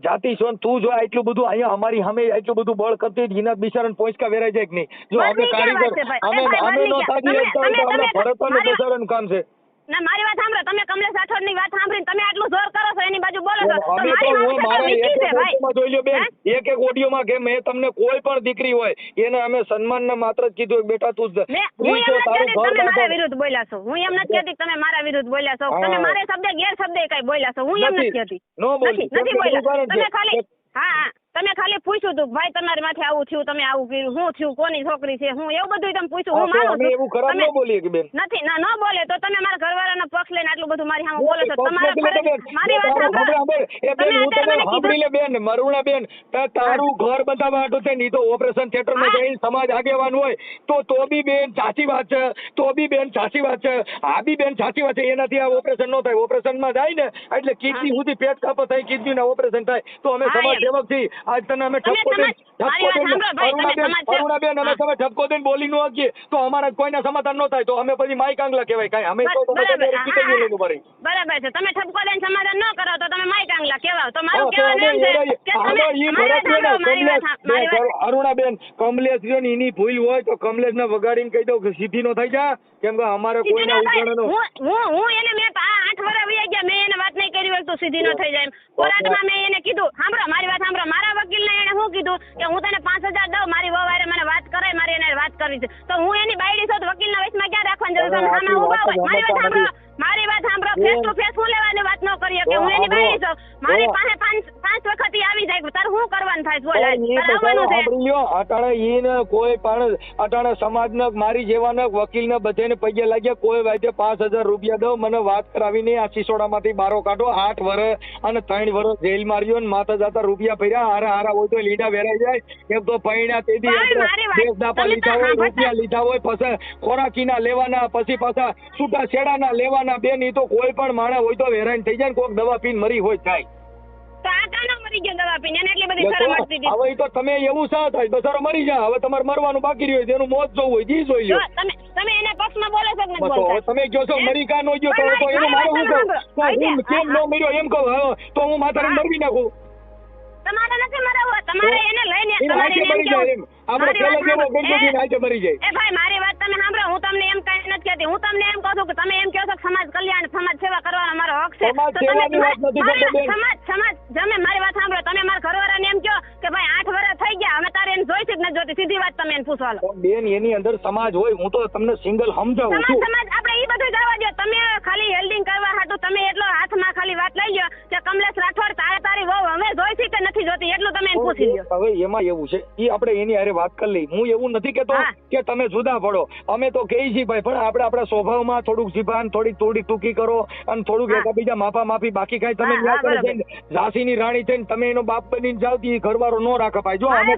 જાતિ છો ને તું જો આટલું બધું અહીંયા અમારી સામે આટલું બધું બળ કરતી જીના બિચારાને પોંચકા વેરાઈ જાય કે નહીં. જો અમે કારીગર અમે નો થાકી શકતા હોય તો આપણે ભરતનું બિચારાનું કામ છે. ના મારી વાત સાંભળો તમે કમલેશ રાઠોડની વાત સાંભળીને તમે આટલું જોર કરો છો એની બાજુ બોલો છો તો અમે તો હું મારા એક જોઈ લો બેન એક ઓડિયોમાં કે મેં તમને કોઈ પણ દીકરી હોય એને અમે સન્માનના માત્ર જ કીધું બેટા તું જ મારા વિરુદ્ધ બોલ્યા છો. હું એમ નથી કહેતી તમે મારા વિરુદ્ધ બોલ્યા છો. તમે મારે શબ્દ ગેર શબ્દ કઈ બોલ્યા છો હું એમ નથી કહેતી. નો બોલ નથી બોલ્યા તમે ખાલી હા તમે ખાલી પૂછ્યું હતું ભાઈ તમારી માથે આવું થયું, તમે આવું કર્યું, શું થયું, કોની છોકરી છે, હું એવું બધું તમે પૂછ્યું. હું માનું અમે એવું ખરાબ ન બોલીએ કે બેન. નથી ના ન બોલે તો તમે મારા ઘરવાળાનો પક્ષ લઈને આટલું બધું મારી સામે બોલો છો. તમારા મારી વાત સાંભળી લે બેન, મરુણા બેન, તારું ઘર બતાવવા હાટુ છે નહીં તો ઓપરેશન થિયેટર માં જઈને સમાજ આગેવાન હોય તો બી બેન સાચી વાત છે, તો બી બેન સાચી વાત છે, આ બી બેન સાચી વાત છે. એનાથી આ ઓપરેશન ન થાય. ઓપરેશન માં જાય ને એટલે કિડની સુધી પેટ કાપો થાય, કિડની ના ઓપરેશન થાય. તો અમે સમાજ સેવક છીએ. આજ તને અમે ઠપકો દઈને અરુણાબેન અમે તમે ઠપકો દઈને બોલી ન શકીએ તો અમારા કોઈના સમાધાન ન થાય તો અમે પછી માઈ કાંગલા કહેવાય. કાંઈ અમે તો બરાબર છે. તમે ઠપકો દઈને સમાધાન ન કરો તો તમે માઈ કાંગલા કહેવાય. તો મારું કહેવાનું અરુણાબેન, કમલેશ જો ને એની ભૂલ હોય તો કમલેશ ને વગાડીને કહી દઉં કે સીધી નો થઈ જા. કેમ કે અમારે કોઈના ઉઘાડાનો હું એને મેં 8 વર્ષ વયા ગયા, મેં એને વાત નહીં કરી હોય તો સીધી ન થઈ જાય. કોર્ટમાં મેં એને કીધું, સાંભળો મારી વાત સાંભળો, મારા વકીલને એને શું કીધું કે હું તને 5000 દઉં, મારી વહુ હારે મને વાત કરાય, મારી એને વાત કરવી છે. તો હું એની બાયડી છું તો વકીલના વચમાં ક્યાં રાખવાની જરૂર છે? સામે ઊભા હોય. મારી વાત સાંભળો, ફેસ ટુ ફેસ હું લેવાની વાત ન કરીએ કે હું એની બાયડી છું. મારી પાસે 5 વખત આવી જાય, તારે શું કરવાનું થાય? અટાણે ઈને કોઈ પણ અટાણે સમાજને મારી જેવાને વકીલને બધાને પૈયા લાગ્યા. કોઈ વાતે 5000 રૂપિયા દો, મને વાત કરાવીને આ સિસોડામાંથી બારો કાઢો. 8 વર્ષ અને 3 વર્ષ જેલ માર્યો ને માથા જાતા રૂપિયા ફર્યા. હારા હોય તો લીડા વેરાઈ જાય. એમ તો પૈણા તેદી દેશ દાપા લીધા હોય, રૂપિયા લીધા હોય, પછી ખોરાકીના લેવાના, પછી પાછા છૂટા છેડાના લેવાના. બેન ઈ તો કોઈ પણ માણસ હોય તો વેરાઈ થઈ જાય ને કોઈક દવા પીને મરી હોય થાય. હવે તો તમે એવું શા થાય બસારો મરી જાય. હવે તમારે મરવાનું બાકી રહ્યું એનું મોત જોવું હોય જી જોઈ લો. તમે એના પક્ષમાં બોલો છો કે બોલતા? તમે કહો છો મરી કા નો ગયો તો એનું મારું શું કહું? હું કેમ નો મર્યો એમ કહું તો હું માથાને મરવી નાખું. તમારે નથી મરાવવો, તમારે એને લઈને તમારે એમ કેવું આપણે પેલા જેવો ગંગોજી નાચે મરી જાય. એ ભાઈ મારી વાત તમે સાંભળો, હું તમને એમ કઈ નથી કહેતી. હું તમને એમ કહું છું કે તમે એમ કહો છો કે સમાજ કલ્યાણ, સમાજ સેવા કરવાનો મારો હક છે. સમાજ સેવાની વાત નથી કરતો બેન. સમાજ તમે મારી વાત સાંભળો, તમે મારા ઘરવાળાને એમ કહો કે ભાઈ 8 વર્ષ થઈ ગયા, હવે તારે એને જોઈ છે કે નથી જોતી? સીધી વાત તમે એને પૂછવા લો. બેન એની અંદર સમાજ હોય, હું તો તમને સિંગલ સમજાવું છું. સમાજ આપણે ઈ બધું જવા દો. તમે ખાલી હેલ્ડિંગ કરવા હાટું તમે એટલો હાથમાં ખાલી વાત લઈ લો કે કમલેશ રાઠોડ તારી વહુ હવે જોઈ છે કે નથી જોતી એટલું તમે એને પૂછી લો. હવે એમાં એવું છે ઈ આપણે એની હારે વાત કરી લઈ. હું એવું નથી કેતો કે તમે જુદા પડો. અમે તો કહી છીએ ભાઈ, પણ આપણે આપણા સ્વભાવમાં થોડુંક જીભાન થોડી ટૂંકી કરો અને થોડુંક એકબીજા માફી. બાકી કઈ તમે ઝાંસીની રાણી થઈને તમે એનો બાપ બનીને જાવ તો ઘરવાળો નો રાખે ભાઈ. જો અમે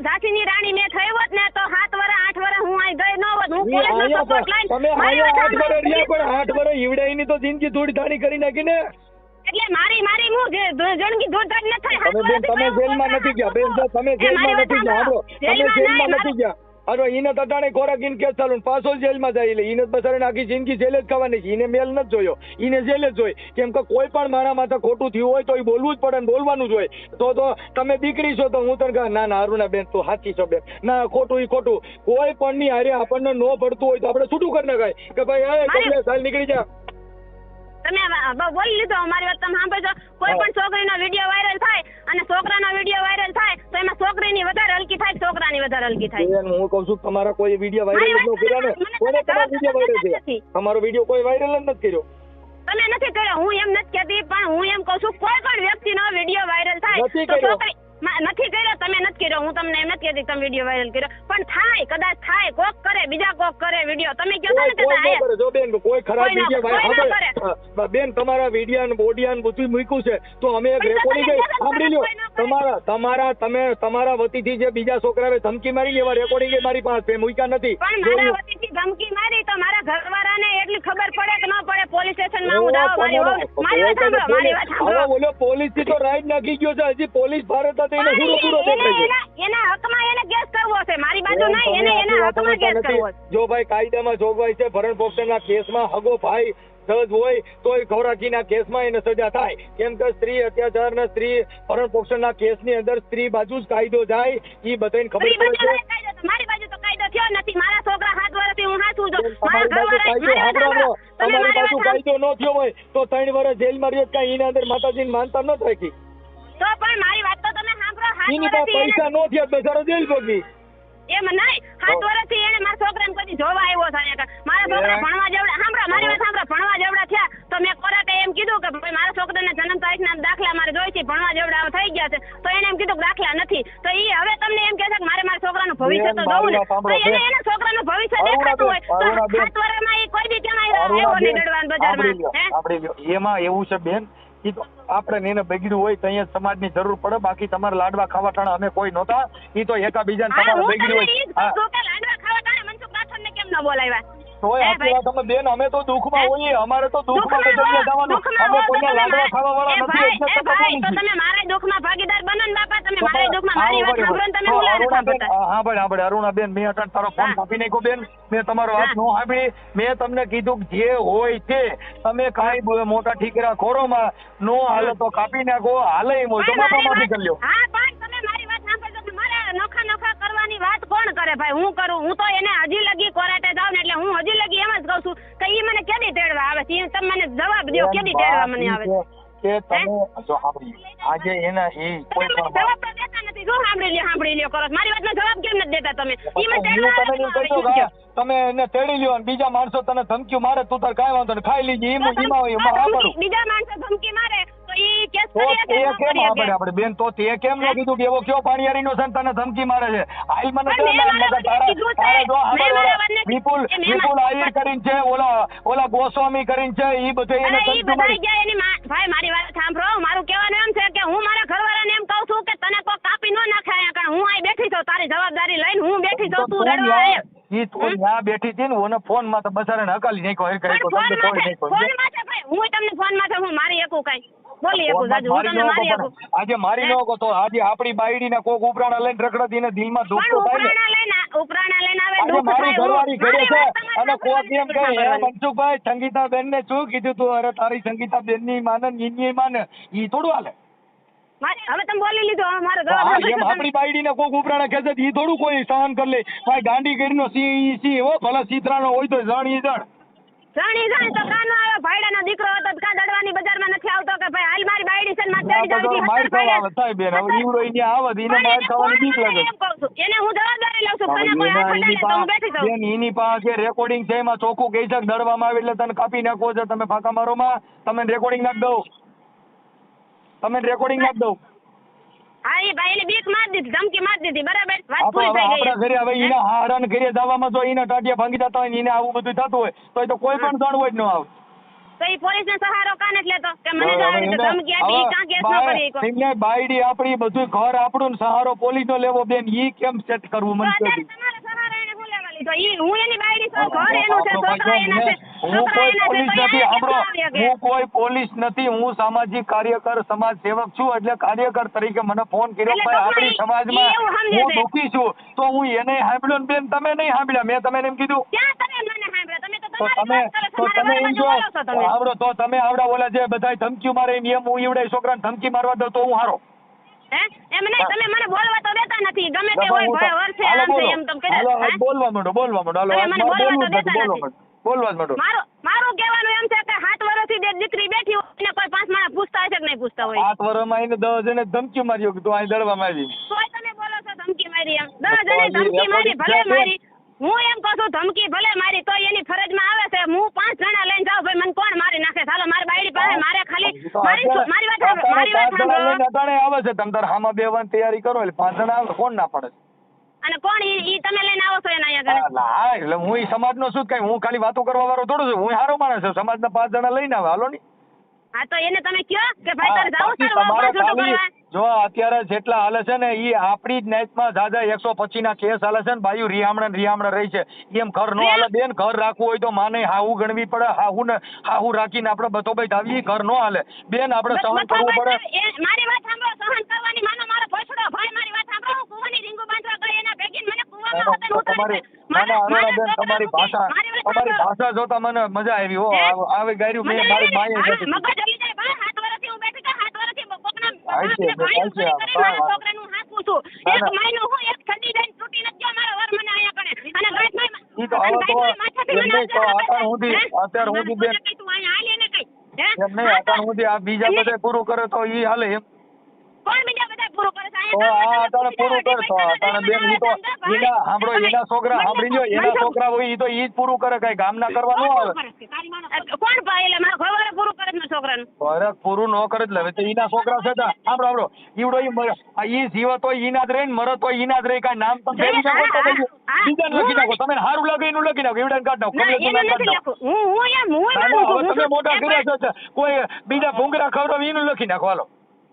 ઝાંસીની રાણી મેં થઈ હોત ને તો 7 વર્ષ 8 વર્ષ હું અહીં ગઈ ન હોત. હું પોલીસનો સપોર્ટ લઈને તમે 8 વર્ષ રહ્યા, પણ 8 વર્ષ ઈવડાઈની તો જિંદગી થોડી ધાણી કરી નાખી ને. એટલે મારી હું જિંદગી દૂર ન થાય. તમે જેલમાં નથી ગયા બેન, તમે જેલમાં નથી ગયા. તમે જેલમાં નથી ગયા. અરે ઈને તટાણે ખોરાક ઈને કેસ ચાલુ પાછો જેલમાં જાય. એટલે ઈને બસારાને આખી જિંદગી જેલ જ ખાવાની છે. ઈને મેલ નથી જોયો, ઈને જેલ જ જોઈ. કેમ કે કોઈ પણ મારા માથે ખોટું થયું હોય તો એ બોલવું જ પડે ને બોલવાનું જ હોય. તો તમે દીકરી છો તો હું તને કહું ના અરુણાબેન તું સાચી છો બેન, ના ખોટું ઈ ખોટું. કોઈ પણ ની હારે આપણને નો પડતું હોય તો આપણે છૂટું કરી નખાય કે ભાઈ કમલેશ હાલ નીકળી જા. તમે બોલી લીધો, મારી વાત તમે સાંભળજો. કોઈ પણ છોકરીનો વિડીયો વાયરલ થાય અને છોકરાનો વિડીયો વાયરલ થાય તો એમાં છોકરીની વધારે હલકી થાય, છોકરાની વધારે હલકી થાય. હું કહું છું તમારા કોઈ વિડીયો વાયરલ ન કર્યો ને? કોને તમારો વિડીયો વાયરલ છે? તમારો વિડીયો કોઈ વાયરલ જ નથી કર્યો. તમે નથી કર્યો, હું એમ નથી કહેતી, પણ હું એમ કહું છું કોઈ પણ વ્યક્તિનો વિડીયો વાયરલ થાય તો છોકરી નથી કર્યો, તમે નથી કર્યો. હું તમને એમ નથી કહેતી તમે વિડીયો વાયરલ કર્યો, પણ થાય, કદાચ થાય, કોક કરે, બીજા કોક કરે વિડીયો. તમે કહો છો ને જો બેન કોઈ ખરાબ વિડીયો બેન તમારા વિડીયો ને બોડિયા બધું મૂક્યું છે તો અમે એક રેકોર્ડિંગ સાંભળી લ્યો. તમારા વતીથી જે બીજા છોકરાએ ધમકી મારી એવા રેકોર્ડિંગ મારી પાસે મૂક્યા નથી. પણ મારા વતીથી ધમકી મારી તો મારા ઘરવાળાને એટલી ખબર પડે કે ન પડે? પોલીસ સ્ટેશનમાં હું જાવ, મારી વાત સાંભળો. બોલો પોલીસ થી તો રાઈડ નાખી ગયો છે. હજી પોલીસ ભારત એના હકમાં એને કેસ કરવો છે, મારી બાજુ નહીં. એને એના હકમાં કેસ કરવો છે. જો ભાઈ કાયદામાં જોગવાઈ છે, ભરણ પોષણના કેસમાં હગો ભાઈ જજ હોય તો ઘોરાકીના કેસમાં એને સજા થાય. કેમ કે સ્ત્રી અત્યાચારના સ્ત્રી ભરણ પોષણના કેસની અંદર સ્ત્રી બાજુ જ કાયદો જાય એ બધાને ખબર પડે છે. મારી બાજુ તો કાયદો થયો નથી. મારા છોકરા 7 વર્ષથી હું હાચું છું. તમારી બાજુ કાયદો ન થયો હોય તો 3 વર્ષ જેલમાં રહ્યો કઈ એના અંદર માતાજીને માનતા ન થાય. તો પણ મારી વાત તો તમે સાંભળો. પૈસા નો થયા બેચારો જેલ ભોગી. એમ નહીં, 7 વર્ષથી એને મારા છોકરાને કોઈ જોવા આવ્યો છે. મારા છોકરા ભણવા જેવડા, સાંભળો મારી વાત સાંભળો, ભણવા જેવડા થયા તો મેં કોર્ટે એમ કીધું કે ભાઈ મારા છોકરાના જન્મ તારીખના દાખલા મારે જોઈ છે, ભણવા જેવડા થઈ ગયા છે, તો એને એમ કીધું કે દાખલા નથી. તો ઈ હવે તમને એમ કહે છે કે મારે મારા છોકરાનું ભવિષ્ય તો જોવું ને, તો એને એના છોકરાનું ભવિષ્ય દેખાતું હોય તો 7 વર્ષમાં ઈ કોઈ દી કેમ આવ્યો નહીં દડવાન બજારમાં. એમાં એવું છે બેન, ઈ તો આપણે એને બગડ્યું હોય તો અહીંયા સમાજની જરૂર પડે, બાકી તમારે લાડવા ખાવા ટાણા અમે કોઈ નહોતા. ઈ તો એકાબીજાને તમારે બગડ્યું હોય લાડવા ખાવા ટાણે મનસુખ રાઠોડને કેમ ન બોલાવ્યા? તોય આટલી વાત અમે બેન, અમે તો દુઃખમાં હોઈએ, અમારે તો દુઃખમાં જગ્યા જવાનું, અમે કોઈને લાડવા ખાવા વાળા નથી. તો તમે મારા દુઃખમાં ભાગીદાર બનો ને બાપા, તમે મારા દુઃખમાં મારી વાત સાંભળો ને તમે હા ભાઈ અરુણાબેન, મેં અટાણ તારો ફોન કાપી નાખ્યો બેન, મેં તમારો વાત ન સાંભળી. મેં તમને કીધું જે હોય તે તમે કાંઈ મોટા ઠીકરા ખોરોમાં નો હાલે તો કાપી નાખો, હાલે એમ હોય તો બાપામાંથી કરી લ્યો. હા પણ તમે મારી વાત સાંભળજો, મારે નોખા કરવાની વાત કોણ કરે ભાઈ? હું કરું? હું તો એને હજી લગી કોર્ટે જાઉં ને એટલે હું હજી લગી એમ જ કહું છું કે ઈ મને કેદી તેડવા આવે છે? તમે મને જવાબ દો, કેદી તેડવા મને આવે છે? કે તમે જો સાંભળી આજે એના એ કોઈ પણ જવાબ તો દેતા નથી. જો સાંભળી લ્યો કરો, મારી વાતનો જવાબ કેમ નથી દેતા તમે? ઈ મને તમે તેડવા આવે. તમે એને તેડી લ્યો અને બીજા માણસો તને ધમકી મારે, તું તાર કાંઈ વાંધો નહીં, ખાઈ લીજે. બીજા માણસો ધમકી મારે તો ઈ કેસ આપણે બેન, તો તે કેમ ન કીધું કે એવો કયો પાણીયારીનો છે તને ધમકી મારે છે? હાલ મને વિપુલ આહિર કરીને છે, ઓલા ગોસ્વામી કરીને છે, ઈ બધું એને ભાઈ મારી વાત સાંભળો. મારું કહેવાનું એમ છે કે હું મારા ઘરવાળાને એમ કહું છું કે તને કોઈ કાપી ન નાખે અહીંયા, કારણ હું અહીં બેઠી છું, તારી જવાબદારી લઈને હું બેઠી છું, તું રડવા આવે. ઈ તો ત્યાં બેઠી હતી ને, ઓને ફોન માં તો બસારાને હકાલી નાખ્યો. હું તમને ફોન માં હું મારી એકું કઈ બોલી એકું જાજુ, હું તમને મારી એકું. આજે મારી ન કહો તો આજે આપણી બાયડી ને કોક ઉપરાણા લઈને રખડતી ને દિલમાં દુઃખ તો થાય ને. ઉપરાણા લઈને આવે આજે મારી ઘરવાળી ઘરે છે અને કોક એમ કહે હે મનસુખભાઈ સંગીતાબેન ને શું કીધું તું? અરે તારી સંગીતાબેન ની માને ની માને, ઈ થોડું હાલે. હવે તમે બોલી લીધું, મારે આપણી બાયડી ને કોક ઉપરાણા ખેંચે ઈ થોડું કોઈ સહન કરી લે. ભાઈ ગાંડી કરીને સિંહ હો, ભલે સીતરાનો હોય તો જાણી જાણ તો કાનો આવે. ભાઈડાનો દીકરો હતો કા દડવાની બજારમાં નથી આવતો કે ભાઈ હાલ મારી બાયડી છે ને માર તેડી માર ખાવા આવે થાય બેન. હવે ઈવડો ઈ આવે ઈને માર ખાવાની બીક લાગે. એને હું જવાબદારી લઉં છું, તને કોઈ હાથ અડાડે તો હું બેઠી જાઉં. બેન ઈની પાસે રેકોર્ડિંગ છે, એમાં ચોખ્ખું કહી છે દડવામાં આવે એટલે તને કાપી નાખવો છે. તમે ફાંકા મારો માં, તમે રેકોર્ડિંગ નાખ દઉં. હા એ ભાઈ એને બીક મારી દીધી, ધમકી મારી દીધી, બરાબર વાત પૂરી થઈ ગઈ. આપણા ઘરે હવે ઈના હારણ ઘરે જવામાં જો ઈના ટાટિયા ભાંગી જતા હોય ને ઈને આવું બધું થતું હોય તો એ તો કોઈ પણ જાણવું જ ન આવે. તો ઈ પોલીસને સહારો કાને જ લેતો કે મને જો આવી રીતે ધમકી આપી, ઈ કાં કેસ ન કરી શકો? એમને બાયડી આપણી બધું ઘર આપણું સહારો પોલીસનો લેવો બેન, ઈ કેમ સેટ કરવું મને કહો. તમારો સહારો એને હું લેવા લીધો? ઈ હું એની બાયડી છું, ઘર એનું છે, છોકરા એના છે. હું કોઈ પોલીસ નથી, હું કોઈ પોલીસ નથી, હું સામાજિક કાર્યકર સમાજ સેવક છું. એટલે કાર્યકર તરીકે મને ફોન કર્યો ભાઈ આપણી સમાજમાં હું દુખી છું, તો હું એને સાંભળ્યો ને બેન તમે નહીં સાંભળ્યા. મેં તમે એમ કીધું તો તમે આવડા ઓલા જે બધા ધમકી મારે એમ હું ઈવડે છોકરાને ધમકી મારવા દઉં તો હું હારો? એમ નહીં, તમે મને બોલવા તો દેતા નથી. ગમે તે હોય ભાઈ વર્ષે આમ છે એમ તમે કહે બોલવા માંડો. બોલવા જ માંડો. મારું કહેવાનું એમ છે કે 7 વર્ષથી જે દીકરી બેઠી હોય એને કોઈ 5 માણસ પૂછતા હોય છે કે નહીં પૂછતા હોય? 7 વર્ષમાં એને 10 જણે ધમકી માર્યો કે તું અહીં દડવા મારી. તોય તમે બોલો છો ધમકી મારી એમ? 10 જણે ધમકી મારી, ભલે મારી. હું એમ કહું છું ધમકી ભલે મારી તો એની ફરજમાં આવે છે. હું 5 જણા લઈને જાઉં ભાઈ મને કોણ મારી નાખે? ચાલો મારી બાયડી પાસે મારે ખાલી મારી વાત અટાણે આવે છે. તમે તાર હામાં બેવાની તૈયારી કરો એટલે 5 જણા આવે, કોણ ના પડે? અને કોણ ઈ તમે લઈને આવો છો એના આગળ? હા એટલે હું ઈ સમાજનો શું કઈ, હું ખાલી વાતો કરવા વાળો થોડો છું. હું સારો માણસ છું, સમાજના 5 જણા લઈને આવે, હાલો ની. હા તો એને તમે કયો કે ભાઈ તારે જાવું છે? જો અત્યારે જેટલા હાલે છે ને ઈ આપણી જ નાઈટમાં જાજા 125 ના કેસ હાલે છે ને બાયુ રિયામણા રહી છે. એમ ઘર નો હાલે બેન. ઘર રાખવું હોય તો માને હાહુ ગણવી પડે. હાહુ રાખીને આપણે બધો ભાઈ ધાવીએ, ઘર નો હાલે બેન. આપણે સહન કરવું પડે. મારી વાત સાંભળો, સહન કરવાની માનો મારો ભોસડો ભાઈ. મારી વાત સાંભળો, હું કુવાની રીંગુ બાંધવા ગઈ એના ભેગીને મને કુવામાં તમારી ભાષા જોતા મને મજા આવી હો. આવે ગાયરું મેં મારી માએ મગજ હલી જાય ભાઈ. 7 વર્ષથી હું બેઠી છું, 7 વર્ષથી છોકરાનું હાથું છું. એક મહિનો હું એક ઠંડી જઈને તૂટી નથી ગયો મારો વર મને અહીંયા કણે. અને બીજા બધા પૂરું કરે તો ઈ હાલે એમ. કોણ બીજા બધા પૂરું કરે છે? તો આ અટાણે પૂરું કરશો અટાણે બેન ઈ તો એના સાંભળો એના છોકરા સાંભળી લો એના છોકરા હોય ઈ તો ઈ જ પૂરું કરે કઈ ગામના કરવા ન આવે કોણ ભાઈ એટલે મારા ઘરવાળા પૂરું કરે છે છોકરાનું અરે પૂરું ન કરે જ લેવે તો ઈના છોકરા છે સાંભળો ઈવડો ઈ જીવત હોય ઈના જ રહી ને મરત હોય ઈના જ રહી કાંઈ નામ તમે ફેરવી નાખો તો બીજાને લખી નાખો તમે સારું લાગે એનું લખી નાખો એવડાને કાઢ નાખો તમે મોટા કર્યા છો કોઈ બીજા ભૂંગરા ખવડાવે એનું લખી નાખો હાલો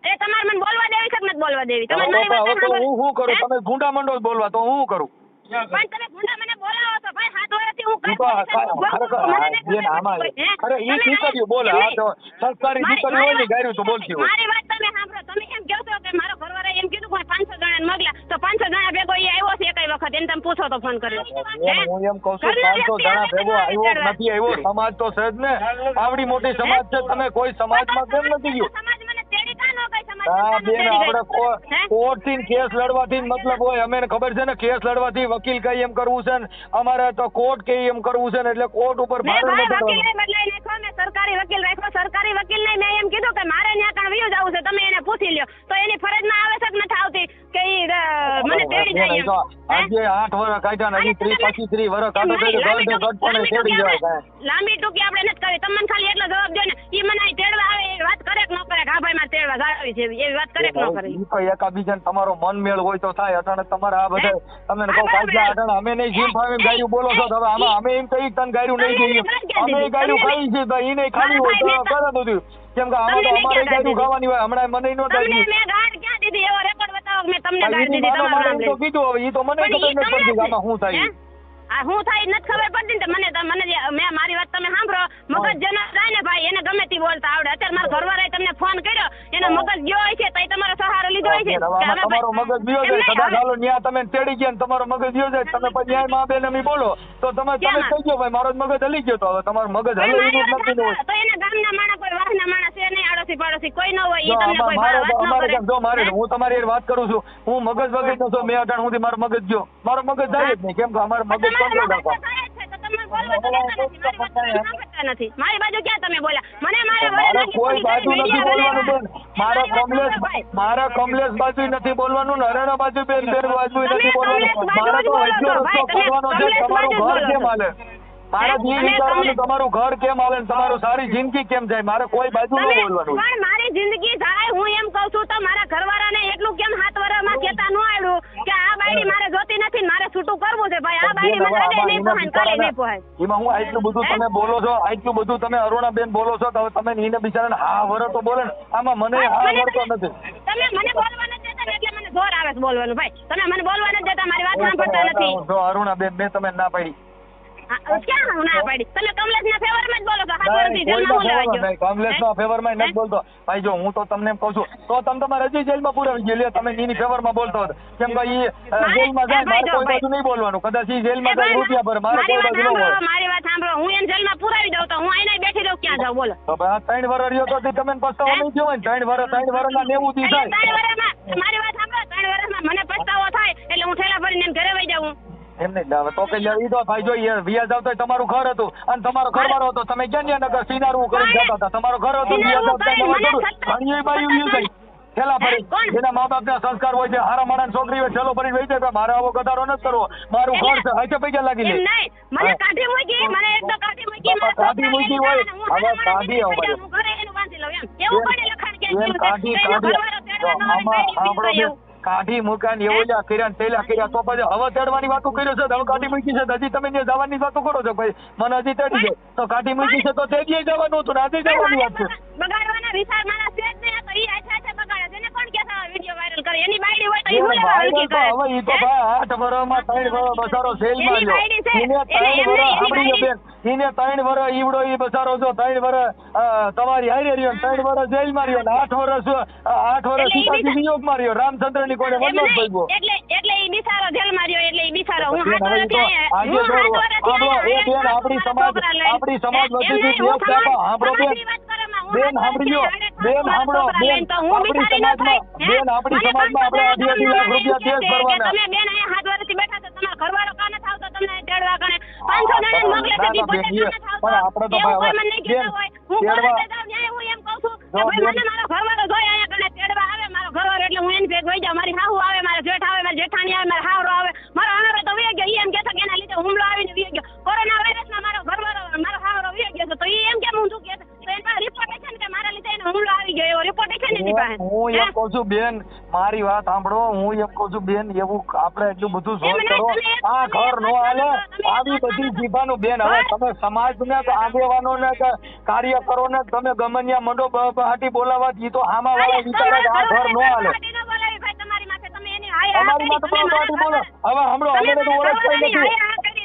એ તમારે મને બોલવા દેવી છે કે નથી બોલવા દેવી તમે હું શું કરું તમે ભૂંડા મંડો બોલવા તો હું કરું પણ તમે ભૂંડા મને બોલાવો તો ભાઈ 7 વર્ષથી હું બોલે આ તો સંસ્કારી દીકરી હોય ને ગાયરું તો બોલતી હોય મારી વાત તમે સાંભળો તમે એમ કહો છો કે મારો ઘરવાળા એમ કીધું કે 500 જણાને મગલા તો 500 જણા ભેગો એ આવ્યો છે એકઈ વખત એને તમે પૂછો તો ફોન કર્યો હું એમ કહું છું 500 જણા ભેગો આવ્યો નથી આવ્યો સમાજ તો છે જ ને આવડી મોટી સમાજ છે તમે કોઈ સમાજમાં કેમ નથી ગયું હા બેન આપણે કોર્ટ થી કેસ લડવાથી મતલબ હોય અમે ખબર છે ને કેસ લડવાથી વકીલ કઈ એમ કરવું છે ને અમારે તો કોર્ટ કઈ એમ કરવું છે ને એટલે કોર્ટ ઉપર સરકારી વકીલ રાખ્યો સરકારી વકીલ ને મેં એમ કીધું કે મારે ત્યાં કણ વયું જવું છે તમે એને પૂછી લ્યો તો એની ફરજમાં આવે છે કે નથી આવતી કે મને તેડી જાય આજે 8 વર્ષ કાઢ્યા ને 30 25 વર્ષ કાઢો તો ગટપણે તેડી જાય લાંબી ટૂંકી આપણે નથી કરી તમને ખાલી એટલો જવાબ દો ને ઈ મને તેડવા આવે એ વાત કરે કે ન કરે હા ભાઈ મારે તેડવા જાવી છે એવી વાત કરે કે ન કરે ઈ તો એકાબીજાને તમારો મન મેળ હોય તો થાય અટાણે તમારે આ બધા તમે કહો કાઢ્યા અટાણે અમે નહીં જીમ ફાવીને ગાયરું બોલો છો હવે આમાં અમે એમ કહી તને ગાયરું નહીં જોઈએ અમે ગાયરું ખાઈ છે તો ઈને ખાવી હોય તો કરે બધું કેમ કે આમાં તો અમારે ગાયરું ખાવાની હોય હમણાં મને ન ગાયરું મેં ગાડ ક્યાં દીધી એવો રેકોર્ડ બતાવો મેં તમને ગાડ દીધી તમારું નામ તો કીધું હવે ઈ તો મને ખબર નથી પડતી આમાં શું થાય આ હું થાય નથી ખબર પડતી ને મને મેં મારી વાત તમે સાંભળો મગજ જેનો જાય ને ભાઈ એને ગમે તે બોલતા આવડે અત્યારે મારા ઘરવાળાએ તમને ફોન કર્યો એનો મગજ ગયો હોય છે તો તમારો સહારો લીધો હોય છે તમારો મગજ ગયો જાય કદાચ હાલો ન્યા તમે તેડી ગયા ને તમારો મગજ ગયો જાય તમે પછી ન્યાય માં બેન અમે બોલો તો તમે કહી ગયો ભાઈ મારો મગજ હલી ગયો તો હવે તમારો મગજ હલે એવું નથી તો એને ગામના માણસ કોઈ વાહના માણસ છે નહીં આડોશી પાડોશી કોઈ ન હોય એ તમને કોઈ વાત ન કરે જો મારે હું તમારી વાત કરું છું હું મગજ વગર નતો મેં અટાણ સુધી મારો મગજ ગયો મારો મગજ જાય જ નહીં કેમ કે અમારો મગજ કંટ્રોલ રાખવા નથી મારી બાજુ ક્યાં તમે બોલ્યા મને મારા કોઈ બાજુ નથી બોલવાનું બેન મારા કમલેશ બાજુ નથી બોલવાનું ને હરેણા બાજુ બેન બાજુ નથી બોલવાનું મારા તો વચ્ચે રસ્તો ખોલવાનો છે તમારું ઘર કેમ હાલે મારા જી વિચારવાનું તમારું ઘર કેમ હાલે તમારું સારી જિંદગી કેમ જાય મારે કોઈ બાજુ ન બોલવાનું પણ મારી જિંદગી જાય હું એમ કહું છું તો મારા ઘરવાળાને એટલું કેમ 7 વર્ષમાં કેતા ન આવ્યું કે આ બાયડી મારે જોતી નથી ને મારે છૂટું કરવું છે ભાઈ આ બાયડી મને આજે નહીં પહોંચ કાલે નહીં પહોંચ એમાં હું આટલું બધું તમે બોલો છો આટલું બધું તમે અરુણાબેન બોલો છો તો હવે તમે એને બિચારાને હા વર તો બોલે ને આમાં મને હા વરતો નથી તમે મને બોલવા નથી દેતા એટલે મને જોર આવે છે બોલવાનું ભાઈ તમે મને બોલવા નથી દેતા મારી વાત સાંભળતા નથી જો અરુણાબેન મેં તમે ના પાડી ક્યાં ના પાડી તમે કમલેશના ફેવરમાં જ બોલો છો કમલેશના ફેવરમાં નથી બોલતો ભાઈ જો હું તો તમને એમ કહું છું તો તમે તમારે હજી જેલમાં પુરાવી ગયો લે તમે એની ફેવરમાં બોલતો હતો કેમ કે ઈ જેલમાં જાય મારે કોઈ બાજુ નહીં બોલવાનું કદાચ ઈ જેલમાં જાય રૂપિયા ભરે મારે કોઈ બાજુ ન હોય મારી વાત સાંભળો હું એને જેલમાં પુરાવી દઉં તો હું અહીં બેઠી રહું ક્યાં જાઉં બોલો તો ભાઈ 3 વર્ષ રહ્યો તો તમે પસ્તાવો નહીં થયો હોય 3 વર્ષના 90 દી થાય મારી વાત સાંભળો 3 વર્ષમાં મને પસ્તાવો થાય એટલે હું ઠેલા ભરીને એમ ઘરે વઈ જાઉં એમ નહીં તો કે ઈ તો ભાઈ જો વ્યાજ આવતો તમારું ઘર હતું અને તમારો ઘરવાળો હતો તમે ક્યાં નગર સિનારું કરીને જતા હતા તમારો ઘર હતો વ્યાજ આવતા ઘણી બાયું યુ થઈ ઠેલા ફરી જેના મા બાપના સંસ્કાર હોય છે હારા માણસ છોકરી હોય ઠેલો ફરી વહી જાય મારે આવો ગધારો નથી કરવો મારું ઘર છે હાથે પૈસા લાગી જાય મને કાઢી મૂકી મને એક તો કાઢી મૂકી હોય હવે કાઢી આવો ભાઈ હું ઘરે એનું બાંધી લઉં એમ એવું કોને લખાણ કે કાઢી આમાં સાંભળો કાઢી મૂક્યા એવું કર્યા તેલા કર્યા તો પછી હવે તેડવાની વાતો કર્યો છે હવે કાઢી મૂકી છે હજી તમે ત્યાં જવાની વાતો કરો છો ભાઈ મને હજી તેડી જાય તો કાઢી મૂકી છે તો તેડીએ જવાનું હતું આજે જવાની વાત છે બગાડવાના વિચાર મારા છે જ નહીં તો ઈ આછા બગાડે છે ને કોણ કે વિડિયો વાયરલ કરે એની બાયડી હોય તો ઈ હું લેવા વિડિયો કરે હવે ઈ તો ભાઈ 8 વર્ષમાં 3 વર્ષ બસારો સેલ માર્યો એને 3 વર્ષ આપણી બેન એને 3 વર્ષ ઈવડો ઈ બસારો જો 3 વર્ષ તમારી હારે રહ્યો 3 વર્ષ જેલ માર્યો ને 8 વર્ષ સીતાજી વિયોગ માર્યો રામચંદ્રની કોને મતલબ ભાઈગો એટલે ઈ બિચારો જેલ માર્યો એટલે ઈ બિચારો હું આપણી સમાજ વચ્ચેથી એક દાબા સાંભળો બેન સાંભળી લો બેન સાંભળો બેન આપણી સમાજમાં આપણે 2.5 લાખ રૂપિયા કેસ ભરવાના તમે બેન અહીંયા 7 વર્ષથી બેઠા છો તમારો ઘરવાળો કાને થાવ તો તમને તેડવા ગણે 500 જણા મોકલે છે પણ આપણે તો ભાઈ હું ઘરે જાવ હું એમ કહું છું કે ભાઈ મને મારો ઘરવાળો જોઈ અહીંયા ગણે તેડવા આવે મારો ઘરવાળો એટલે એટલે હું એની ભેગ વહી જાઉં. મારી હાહુ આવે, મારા જેઠ આવે, મારી જેઠાણી આવે, મારા હાવરો આવે, મારો હાવરો તો વહી ગયો. ઈ એમ કહેતો કે એના લીધે હુમલો આવીને વહી ગયો. કોરોના વાયરસમાં મારો ઘરવાળો મારો હાવરો વહી ગયો છે. તો ઈ એમ કેમ ઊંધું કહે છે? તો એની પાસે રિપોર્ટ છે ને કે મારા લીધે એને હુમલો આવી ગયો, એવો રિપોર્ટ છે ને એની પાસે. હું એમ કહું છું બેન, મારી વાત સાંભળો. હું એમ કહું છું બેન, એવું આપણે એટલું બધું શોધ કરો. આ ઘર નો હાલે, આવી બધી જીભાનું બેન. હવે તમે સમાજને આગેવાનો ને કાર્યકરો ને તમે ગમનિયા મંડો હાટી બોલાવવા, ઈ તો હામા વાળા વિચારે આ ઘર નો હાલે. અમારી માટે પણ પાર્ટી બોલો. હવે હમણો અમે તો ઓળખતા નથી.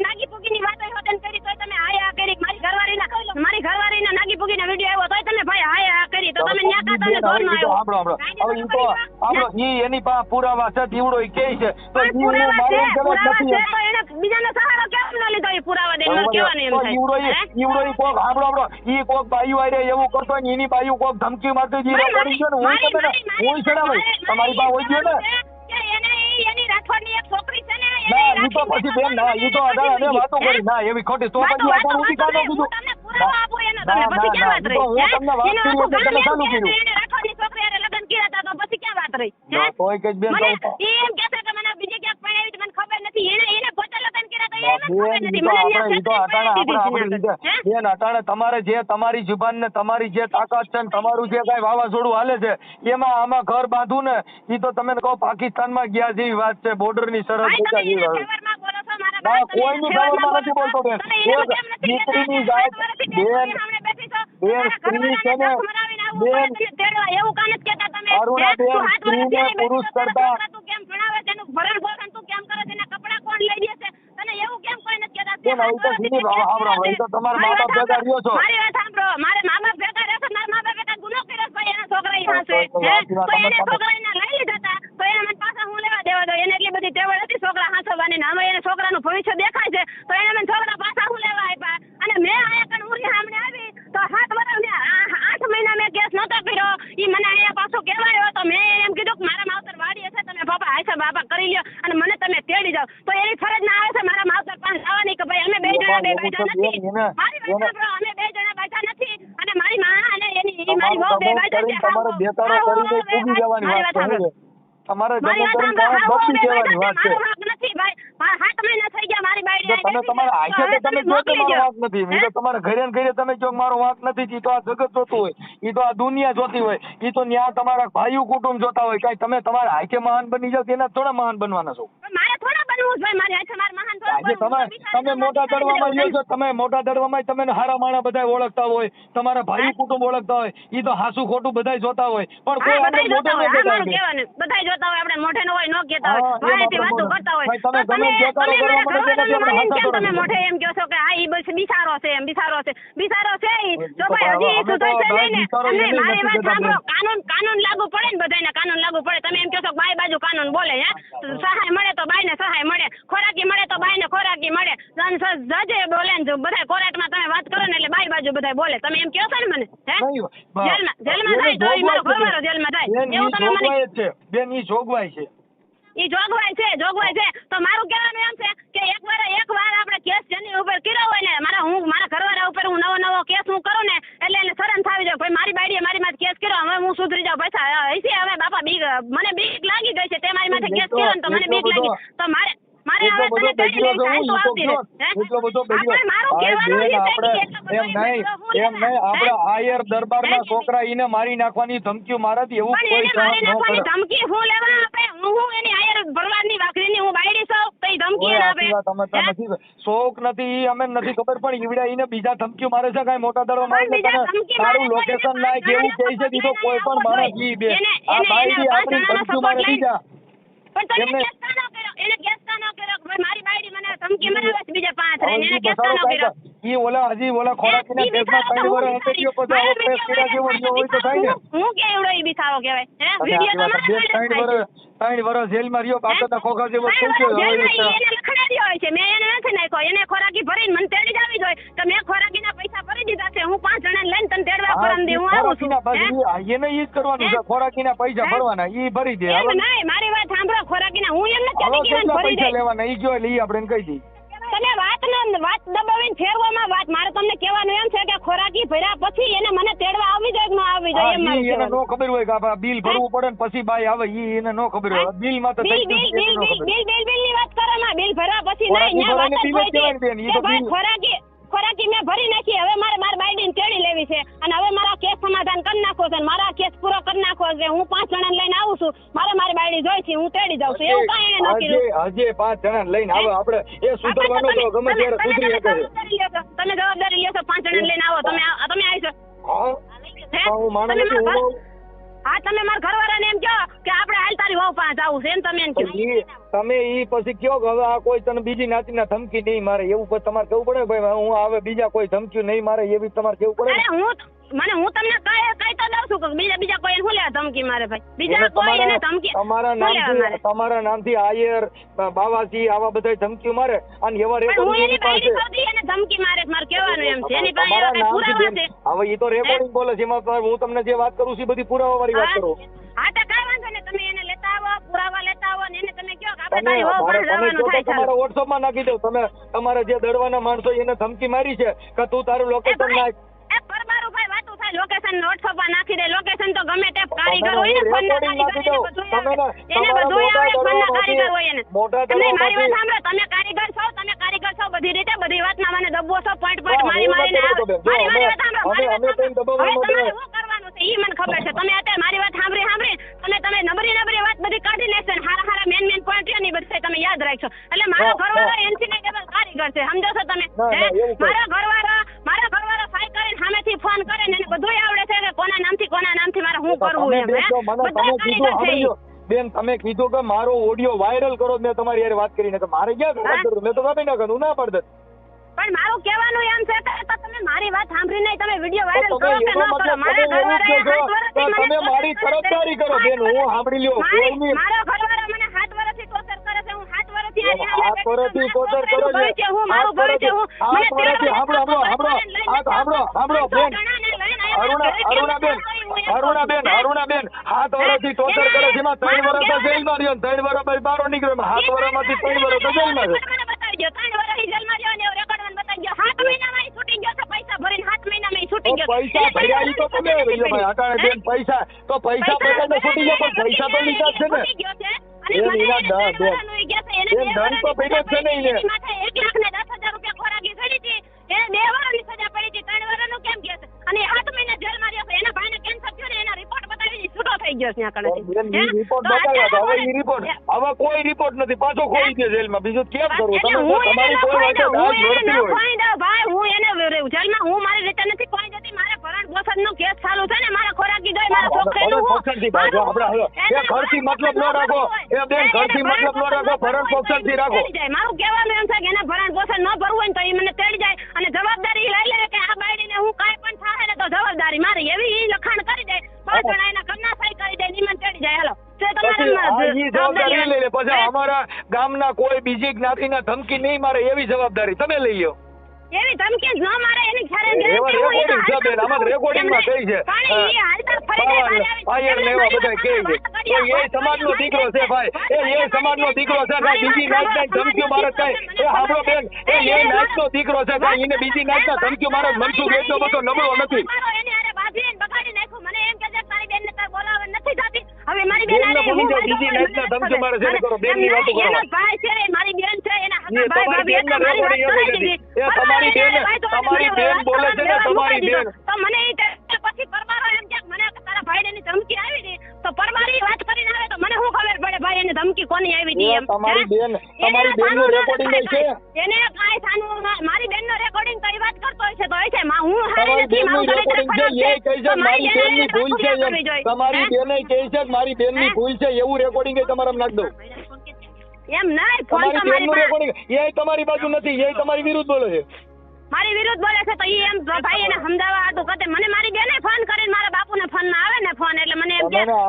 નાગી પૂગીની વાતો હોતન કરી તોય તમે હાયા કરી. મારી ઘરવાળીના નાગી પૂગીનો વિડિયો આવ્યો તોય તમે ભાઈ હાયા કરી. તો તમે ન્યા કાતો ને દોર નો આવ્યો. હવે ઈ તો આપણો ઈ એની પાસે પુરાવા છે, દીવડો ઈ કહે છે તો ઈ હું મારું જવાબ નથી. એને બીજાનો સહારો કેમ ન લીધો? ઈ પુરાવા દેવાનો કહેવાનું એમ થાય. દીવડો ઈ કોક આપણો ઈ કોક બાયું આરે એવું કરતો ને એની બાયું કોક ધમકી મારતો જીરો કરી ગયો ને હું તમે હું છડાવાય તમારી પાસે હોય ગયો ને. એની રાઠોડની એક છોકરી છે ને, ના ઈ તો પછી બેન ના ઈ તો અઢાર અમે વાતો કરી ના એવી ખોટી તો પછી આગળ ઉભી કાનો કીધું. તમને પુરાવા આપો એનો તમે પછી ક્યાં વાત રહી? હું તમને વાત કરી એટલે તમે ચાલુ કર્યું. એને રાઠોડની છોકરી હારે લગ્ન કર્યા હતા તો પછી ક્યાં વાત રહી? કોઈ કઈ બેન મને એમ કહેશે કે મને બીજે ક્યાંક પરણાવી મને ખબર નથી. એને પોતે લગ્ન કર્યા તો એને ખબર નથી. બેન અટાણે તમારે જે તમારી જુબાન ને તમારી જે તાકાત છે ને તમારું જે કઈ વાવાઝોડું હાલે છે એમાં આમાં ઘર બાંધું ને ઈ તો તમે કહો પાકિસ્તાનમાં ગયા જેવી વાત છે. બોર્ડર ની સરહદ ના કોઈની ખબરમાં નથી બોલતો બેન. દીકરીની જાત બેન સ્ત્રી છે ને બેન અરુણાબેન સ્ત્રીને પુરુષ કરતા કેમ ભણાવે તેનું ભરણ પોષણ તું કેમ કરે તેના કપડા કોણ લઈ દેશે? તને એવું કેમ કોઈ નથી કહેતા? બેન હવે તો સીધી સાંભળો, હવે તો તમારા મા બાપ ભેગા રહ્યો છો. મારી વાત સાંભળો, મારે મા બાપ ભેગા રહેશે. મારા મા બાપ ભેગા ગુનો કર્યો ભાઈ એના છોકરા પાસે તો એને છોકરા એના લઈ લીધા હતા તો એને મને પાછા હું લેવા દેવા દો. એને એટલી બધી ટેવડ હતી છોકરા હાંસવાની. હવે એને છોકરાનું ભવિષ્ય દેખાય છે તો એને મને છોકરા પાછા હું લેવા આપ્યા. અને મેં આયા કણ ઉરી સામે આવી તો 7 વર્ષ 8 મહિના મેં કેસ નહોતો કર્યો. ઈ મને અહીંયા પાછો કહેવાયો તો મેં એમ કીધું કે મારા માવતર વાડી હશે, તમે બાપા આયસા બાપા કરી લ્યો અને મને તમે તેડી જાઓ. તો એની ફરજ ના આવે છે મારા માવતર પાસે આવવાની કે ભાઈ અમે બે જણા બે બેઠા નથી. મારી વાત સાંભળો, અમે બે જણા બેઠા નથી અને મારી માં અને એની મારી વહુ બે બેઠા છે. તમારે બેકારો કરીને પૂગી જવાની વાત છે. તમારે જમીન કરીને બચી જવાની વાત છે. નથી ભાઈ, 7 મહિના થઈ ગયા મારી બાયડી. તમે તમારા આખે તો તમે જો કે મારો વાંક નથી. ઈ તો તમારા ઘરે ને ઘરે તમે જો મારો વાંક નથી. ઈ તો આ જગત જોતું હોય, ઈ તો આ દુનિયા જોતી હોય, ઈ તો ન્યા તમારા ભાઈઓ કુટુંબ જોતા હોય. કઈ તમે તમારા આખે મહાન બની જાવ તેના થોડા મહાન બનવાના છો. મારે થોડા બનવું છે ભાઈ, મારી આખે મારે મહાન આજે તમે મોટા દડવામાં લ્યો છો. તમે મોટા દડવામાં તમે હારા માણા બધા ઓળખતા હોય, તમારા ભાઈ કુટુંબ ઓળખતા હોય. ઈ તો હાસુ ખોટું બધા જોતા હોય પણ કોઈ આપણે મોટો ન કહેતા બધા જોતા હોય. આપણે મોઢે નો હોય ન કહેતા હોય, ભાઈથી વાતો કરતા હોય. તમે બેકારો કરવા માટે તેનાથી આપણે હાસા કરો. તમે મોઢે એમ કહો છો કે આ ઈ બસ બિચારો છે, એમ બિચારો છે. બિચારો છે ઈ જો ભાઈ હજી ઈ સુધરશે નહીં ને. તમે મારી વાત સાંભળો, કાનૂન લાગુ પડે ને બધાને કાનૂન લાગુ પડે. તમે એમ કહો છો બાઈ બાજુ કાનૂન બોલે. સહાય મળે તો બાઈને સહાય મળે, ખોરાકી મળે તો બાઈને ખોરાકી મળે. જજે બોલે ને બધા કોર્ટમાં તમે વાત કરો ને એટલે બાઈ બાજુ બધા બોલે. તમે એમ કહો છો ને મને જેલમાં થાય તો ઈ મારો ઘરવાળો જેલમાં થાય એવું તમે મને છે. બેન ઈ જોગવાઈ છે, ઈ જોગવાઈ છે. તો મારું કહેવાનું એમ છે કે એક વાર આપણે કેસ જેની ઉપર કર્યો હોય ને, મારા ઘરવાળા ઉપર હું નવો કેસ હું કરું ને એટલે એને શરમ થાવી જાય ભાઈ મારી બાઈડીએ મારી માથે કેસ કર્યો, હવે હું સુધરી જાઉં. પૈસા હશે હવે બાપા મને બીક લાગી ગઈ છે. તે મારી માથે કેસ કર્યો ને તો મને બીક લાગી. તો મારે હવે તને તેડી લઈ જાય તો આવતી રહે. મારું કહેવાનું એ છે કે એમ નહીં આપણે આયર દરબારના છોકરા ઈને મારી નાખવાની ધમકીઓ મારાથી એવું કોઈ કામ ન કરે. ધમકી હું લેવા આપે? હું એની આયર ભરવાડની વાકરીની હું બાયડી છું તો ઈ ધમકી આપે? શોખ નથી ઈ અમે નથી ખબર પણ ઈવડા ઈને બીજા ધમકીઓ મારે છે. કઈ મોટા દડો મારે સારું લોકેશન નાખ એવું કહે છે. બીજો કોઈ પણ માણસ ઈ બે આ બાયડી આપણી ધમકીઓ મારે બીજા પણ તમે કેસ કાનો કર્યો? એને કેસ કાનો કર્યો? ભાઈ મારી બાયડી મને ધમકી મરાવે છે બીજા 5 રહીને. એને કેસ કાનો કર્યો? ઈ હજી ઓલા ખોરાકીના કેસમાં 3 વર્ષ હતી ગયો પછી આવો કેસ કર્યા જેવો હોય તો થાય ને. હું કે એવડો ઈ બિસારો કહેવાય? વિડિયો તો 3 વર્ષ જેલમાં રહ્યો બાપના ખોખા જેવો થઈ ગયો. એને લખડાડ્યો હોય છે. મેં એને નથી નાખ્યો. એને ખોરાકી ભરીને મને તેડી જ આવી જોઈએ તો મેં ખોરાકીના પૈસા ભરી દીધા છે. હું 5 જણાને લઈને તને તેડવા પરમ દી હું આવું છું. એને ઈ જ કરવાનું છે. ખોરાકીના પૈસા ભરવાના ઈ ભરી દે. નહીં મારી વાત સાંભળો, ખોરાકીના હું એમ નથી કહેતી કે ભરી દે. પૈસા લેવાના ઈ જો લઈ આપણે કહી દઈ. તમે વાત દબાવીને ફેરવામાં વાત મારે તમને કહેવાનું એમ છે કે ખોરાકી ભર્યા પછી એને મને તેડવા આવી જાય કે ન આવી જાય એમ મારું એને કહેવાનું. નો ખબર હોય કે આપણે બિલ ભરવું પડે ને પછી બાઈ આવે એને નો ખબર હોય બિલ માં તો બિલ ની વાત કરો માં બિલ ભર્યા પછી નહીં ન્યા વાત જ હોય છે કે ભાઈ ખોરાકી મેં ભરી નાખી હવે મારે બાયડીને તેડી લેવી છે અને હવે મારા કેસ સમાધાન કરી નાખો છે મારા કેસ પૂરો કરી નાખો છે હું 5 જણાને લઈને આવું છું મારી બાયડી જોઈ છે હું તેડી જાઉં છું એવું કાંઈ એને નથી કર્યું. હજે 5 જણાને લઈને આવે આપણે એ સુધરવાનું તો ગમે ત્યારે સુધરી શકે છે. તમે જવાબદારી લેશો 5 જણાને લઈને આવો તમે આવીશો હું માનું છું હા તમે મારા ઘરવાળાને એમ કહો કે આપણે હાલ તારી વહુ પાસે આવું છે એમ તમે એમ કહો. તમે ઈ પછી કયો કે હવે આ કોઈ તને બીજી નાતીના ધમકી નહીં મારે એવું પછી તમારે કેવું પડે ભાઈ હું હવે બીજા કોઈ ધમકી નહીં મારે એવી તમારે કેવું પડે. અરે હું તમને કઈ તો દઉં છું કે બીજા કોઈ શું લેવા ધમકી મારે ભાઈ બીજા કોઈ એને ધમકી તમારા નામથી આયર બાવાજી આવા બધા ધમકી મારે અને એવા રેકોર્ડિંગ એની પાસે એને ધમકી મારે મારે કહેવાનું એમ છે એની પાસે એવા પુરાવા છે. હવે ઈ તો રેકોર્ડિંગ બોલે છે એમાં હું તમને જે વાત કરું છું બધી પુરાવા વાળી વાત કરું. હા તો કઈ વાંધો ને તમે એને લેતા આવો પુરાવા લેતા આવો ને એને તમે કહો કે આપણે તારી વહુ પાસે જવાનું થાય છે. તમારા WhatsApp માં નાખી દઉં તમે તમારા જે દડવાના માણસો એને ધમકી મારી છે કે તું તારું લોકેશન નાખ. એ પરમારું ભાઈ વાતું થાય લોકેશન WhatsApp માં નાખી દે લોકેશન તો ગમે તે કારીગર હોય ને ફોન ના કારીગર એને બધું આવડે ફોન ના કારીગર હોય એને તમે મારી વાત સાંભળો તમે કારીગર છો બધી રીતે બધી વાતમાં મને દબો છો પોઈન્ટ મારી વાત સાંભળો તમારે શું કરવાનું છે ઈ મને ખબર છે તમે અત્યારે મારી વાત સાંભળી તમે નબળી વાત બધી કાઢી લેશો ને હારા મેન પોઈન્ટ ની બધી તમે યાદ રાખશો એટલે મારો ઘરવાળો એનસીનેબલ કારીગર છે સમજો છો તમે મારા ઘરવાળો ફાઈ કરીને સામેથી ફોન કરે ને એને બધું આવડે છે કે કોના નામથી મારે શું કરવું એમ બધા કારીગર છે. બેન તમે કીધું કે મારો ઓડિયો વાયરલ કરો મેં તમારી યાર વાત કરીને કે મારે ક્યાં વાત કરું મેં તો કાપી નાખ્યું ના પડત. પણ મારું કહેવાનું એમ છે કે તમે મારી વાત સાંભળી નહીં તમે વિડિયો વાયરલ કરો કે ન કરો મારા ઘરવાળાએ તમે મારી તરફદારી કરો બેન હું સાંભળી લ્યો મારો ઘરવાળો મને 7 વર્ષથી ટોર્ચર કરે છે હું 7 વર્ષથી ટોર્ચર કરો છો હું મારું ભય છે હું સાંભળો બેન અરુણાબેન 7 વર્ષથી ટોર્ચર કરે છે એમાં 3 વર્ષ તો જેલમાં રહ્યો 3 વર્ષ પછી બહાર નીકળ્યો 7 વર્ષમાંથી 3 વર્ષ તો જેલમાં છે. 3 વર્ષ જેલમાં રહ્યો ને રેકોર્ડ બતાવી ગયો 7 મહિનામાં છૂટી ગયો છે પૈસા ભરીને 7 મહિનામાં છૂટી ગયો. પૈસા ભર્યા ઈ તો તમે ભાઈ અટાણે બેન પૈસા બતાવીને છૂટી ગયો પણ પૈસા તો લીધા છે ને દંડ તો પડ્યો છે ને એને 1,10,000 રૂપિયા ખોરાકી ચડી હતી એને 2 વર્ષની સજા પડી હતી 3 વર્ષનું કેમ કહે છે અને 8 મહિના જેલમાં રહ્યો છે એના ભાઈને કેન્સર થયું ને એના રિપોર્ટ બતાવીને છૂટો થઈ ગયો છે ત્યાં રિપોર્ટ બતાવ્યા હવે ઈ રિપોર્ટ હવે કોઈ રિપોર્ટ નથી પાછો ખોઈ દે જેલમાં બીજું કેમ કરવું તમે તમારી કોઈ વાત નડતી હોય ભાઈ હું એને જેલમાં હું મારી રીતે નથી કોઈ જતી મારે ભરણ પોષણનો કેસ ચાલુ છે ને મારા ખોરાકી દોય મારા છોકરાનું પોષણથી ભાગો આપણે એ ઘરથી મતલબ ન રાખો એ બેન ઘરથી મતલબ ન રાખો ભરણ પોષણથી રાખો મારું કહેવાનું એમ છે કે એને ભરણ પોષણ ન ભરવું હોય તો એ મને તેડી જાય અને જવાબદારી લઈ લે કે આ બાયડીને હું કાંઈ પણ થાય ને તો જવાબદારી મારી એવી ઈ લખાણ કરી દે 5 જણા એના ઘરના સહી કરી દે ઈ મને તેડી જાય હાલો જવાબદારી લઈ લે પછી અમારા ગામના કોઈ બીજી જ્ઞાતિના ધમકી નહીં મારે એવી જવાબદારી તમે લઈ લો એવી ધમકી ન મારે એની ખ્યાલ રેકોર્ડિંગમાં કહી છે આયર લેવા બધા કહે છે તો એ સમાજનો દીકરો છે ભાઈ એ સમાજનો દીકરો છે કાંઈ બીજી નાચના ધમકીઓ મારે કાંઈ એ હાબળો બેન એ નાચનો દીકરો છે કાંઈ એને બીજી નાચના ધમકીઓ મારે મનસુખ એટલો બધો નબળો નથી હવે મારી બેન બીજી નાચના ધમકીઓ મારે છે કરો બેનની વાતો કરો ભાઈ છે મારી બેન છે એના તમારી બેન બોલે છે ને તમારી બેન તો મને પછી પરમારો એમ કે મને તારા ભાઈની ધમકી આવી હતી તો પરમારી વાત કરીને આવે તો મને શું ખબર પડે ભાઈ એને ધમકી કોની આવી હતી એમ તમારી બેનનું રેકોર્ડિંગ છે એને કાઈ સાનું મારી બેનનો રેકોર્ડિંગ કઈ વાત કરતો હશે તો હશે હું તમારી બેનનું રેકોર્ડિંગ છે એ કહે છે મારી બેનની ભૂલ છે તમારી બેને કહે છે મારી બેનની ભૂલ છે એવું રેકોર્ડિંગ એ તમારા નાખ દો એમ નહીં ફોન તો મારી રેકોર્ડિંગ એ તમારી બાજુ નથી એ તમારી વિરુદ્ધ બોલે છે મારી વિરુદ્ધ બોલે છે તો ઈ એમ ભાઈ એને સમજાવવા હતું કતે મને મારી બેને ફોન કરીને મારા બાપુને ફોન માં આવે ને ફોન એટલે મને એમ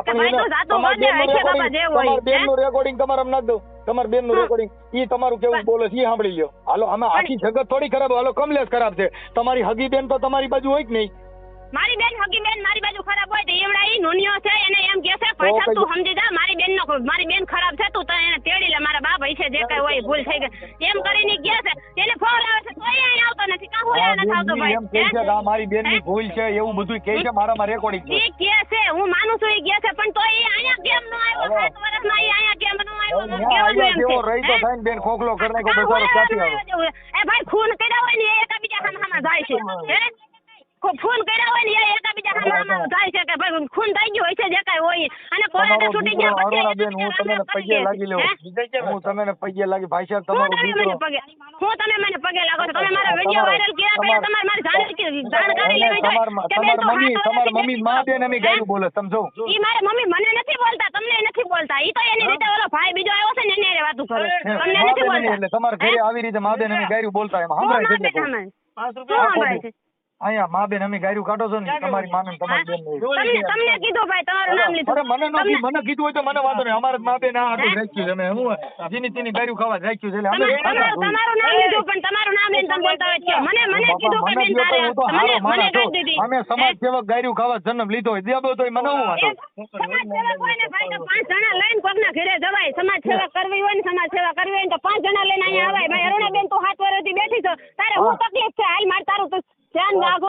કે ભાઈ તું જાતો વાદે હશે બાપા જે હોય તમારી બેનનું રેકોર્ડિંગ તમારા નાખ દો તમારી બેનનું રેકોર્ડિંગ ઈ તમારું કેવું બોલે છે ઈ સાંભળી લ્યો હાલો આમાં આખી જગત થોડી ખરાબ હાલો કમલેશ ખરાબ છે તમારી હગી બેન તો તમારી બાજુ હોય કે નહીં મારી બેન હગી બેન મારી બાજુ ખરાબ હોય તો એવડા ઈ નોનિયો છે એને એમ કહે છે પૈસા તું સમજી જા મારી બેન ખરાબ છે તું તો એને તેડી લે મારા બાપ છે જે કઈ હોય ભૂલ થઈ ગઈ એમ કરીને કહે છે એને ફોન આવે છે તોય અહીં આવતો નથી કાં હું નથી આવતો ભાઈ એમ કહે છે કે આ મારી બેનની ભૂલ છે એવું બધું કહે છે મારામાં રેકોર્ડિંગ છે ઈ કહે છે હું માનું છું ઈ કહે છે પણ તોય ઈ અહીંયા કેમ ન આવ્યો 7 વર્ષમાં ઈ અહીંયા કેમ ન આવ્યો હું કહેવાનું એમ જેવો છે રહી તો થાય ને બેન ખોખલો કરી નાખો બસારો ક્યાંથી આવે એ ભાઈ ખૂન કર્યા હોય ને એ એકબીજા સામે જાય છે ફોન કર્યા હોય ને એ એકબીજા સામે થાય છે કે ભાઈ ખૂન થઈ ગયું હોય છે જે કઈ હોય અને કોઈને છૂટી ગયા અરુણા બેન હું તમને પગે લાગી લેવું હું તમને પગે લાગી ભાઈ સાહેબ તમારો દીકરો તમે મને પગે લાગો છો તમે મારા વિડિયો વાયરલ કર્યા પછી તમારે મારી જાણકારી લેવી જોઈએ તમાર મમ્મી માં બેન અમે ગાયું બોલે સમજો ઈ મારા મમ્મી મને નથી બોલતા તમને નથી બોલતા ઈ તો એની રીતે ઓલો ભાઈ બીજો આવ્યો છે ને એને હારે વાતું કરે તમને નથી બોલતા એટલે તમારા ઘરે આવી રીતે માં બેન અમે ગાયું બોલતા એમ સંભળાય છે એટલે 5 રૂપિયા અહીંયા માં બેન અમે ગાયું કાઢો છો ને તમારી માને તમારી બેન તમને કીધું ભાઈ તમારું નામ લીધું અરે મને નથી મને કીધું હોય તો મને વાંધો નહીં અમારે માં બેન આ હાટું રાખ્યું છે અમે હું જેની તેની ગાયું ખાવા રાખ્યું છે એટલે અમે તમારું નામ લીધું પણ તમારું નામ લઈને તમે બોલતા હોય મને કીધું કે બેન તારે મને કહી દીધી અમે સમાજ સેવક ગાયું ખાવા જન્મ લીધો હોય દેબો તો મને હું વાંધો સમાજ સેવક હોય ને ભાઈ તો 5 જણા લઈને કોકના ઘરે જવાય સમાજ સેવા કરવી હોય ને સમાજ સેવા કરવી હોય ને તો 5 જણા લઈને અહીંયા આવાય ભાઈ અરુણાબેન તું 7 વર્ષથી બેઠી છો તારે હું તકલીફ છે હાલ માર તારું ધ્યાન રાખો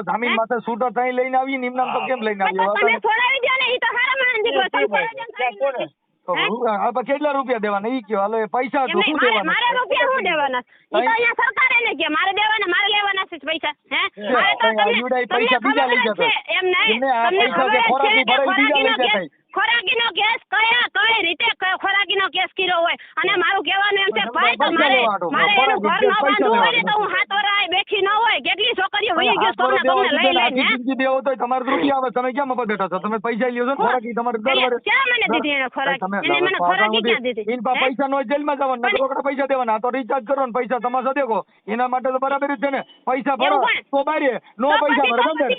જમીન માથે છૂટો થઈ લઈને આવી નિમનામ તો કેમ લઈને આવ્યો તમે છોડાવી દો ને ઈ તો હારા માણસ દીકરો કેટલા રૂપિયા દેવાના ઈ કયો હાલો પૈસા તો શું દેવાના મારે રૂપિયા શું દેવાના ઈ તો અહીંયા સરકારે ને કે મારે દેવાના મારે લેવાના છે પૈસા હે મારે તો તમને પૈસા બીજા લઈ જતા એમ નહીં તમને ખબર છે ખોરાકીનો કેસ કઈ રીતે ખોરાકીનો કેસ કર્યો હોય અને મારું કહેવાનું એમ છે ભાઈ તો મારે એનું ઘર ન બાંધવું હોય ને તો હું હાથ વરાય બેઠી ન હોય કેટલી છોકરીઓ વહી ગઈ સોના તમને લઈ લઈને જિંદગી દેવો તો તમારે રૂપિયા આવે તમે કેમ મફત બેઠા છો તમે પૈસા લ્યો છો ને ખોરાકી તમારે દર વર્ષે ક્યાં મને દીધી એને ખોરાક એને મને ખોરાકી ક્યાં દીધી ઇન પૈસા નો જેલમાં જવાના રોકડા પૈસા દેવાના તો રિચાર્જ કરો ને પૈસા તમારે દેખો એના માટે તો બરાબર જ છે ને પૈસા ભરો તો બારે નો પૈસા ભરો બંધ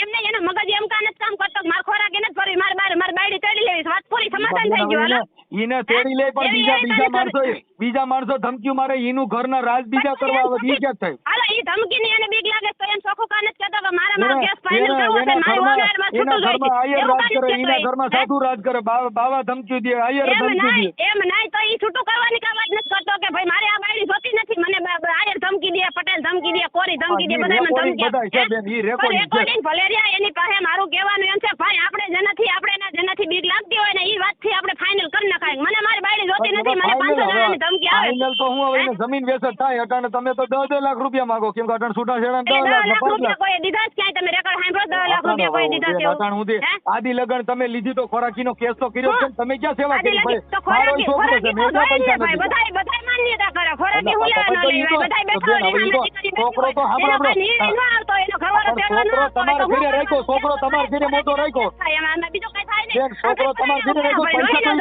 એમને એનો મગજ એમ કાને કામ કરતો માર ખોરાક એને જ ભરી માર બાયડી તેડી લેવી વાત પૂરી સમાધાન થઈ ગયું હાલો ઈને તેડી લે પણ બીજા માણસો ધમકી મારે ઈનું ઘરના રાજ બીજા કરવા આવે ઈ ક્યાં થાય હાલો ઈ ધમકી ની એને બીક લાગે તો એમ ચોખ્ખું કાને જ કહેતો કે મારા કેસ ફાઇનલ કરવો છે મારું ઓનર માં છૂટું જોઈએ આયર રાજ કરે ઈના ઘરમાં સાધુ રાજ કરે બાવા ધમકી દે આયર ધમકી દે એમ નહીં તો ઈ છૂટું કરવાની કા વાત નથી કરતો કે ભાઈ મારે આ બાયડી જોતી નથી મને આયર ધમકી દે પટેલ ધમકી દે કોરી ધમકી દે બધા મને ધમકી રેકોર્ડિંગ ભલેરિયા એની પાસે મારું કહેવાનું એમ છે ભાઈ આપણે જેનાથી બીક લાગતી હોય ને ઈ વાત થી આપણે ફાઇનલ કરી નખાય મને મારી બાયડી જોતી નથી મને 500 જણાની ધમકી આવે ફાઇનલ તો હું હવે જમીન વેચત થાય અટાણે તમે તો 10 લાખ રૂપિયા માંગો કેમ કે અટાણે છૂટા છેડા 10 લાખ રૂપિયા કોઈ દીધા જ ક્યાંય તમે રેકોર્ડ સાંભળો 10 લાખ રૂપિયા કોઈ દીધા છે અટાણે સુધી આદિ લગન તમે લીધી તો ખોરાકીનો કેસ તો કર્યો છે તમે ક્યાં સેવા કરી ભાઈ તો ખોરાકી ભાઈ બધાય માન્યતા કરે ખોરાકી હું લેવાનો લઈ બધાય બેઠા છોકરો તો આપણે આવતો એનો ઘરવાળો તેડવાનો તમારા ઘરે રાખ્યો છોકરો તમારા ઘરે મોટો રાખ્યો એમાં બીજું કઈ થાય નહીં છોકરો તમારા ઘરે રાખ્યો પૈસા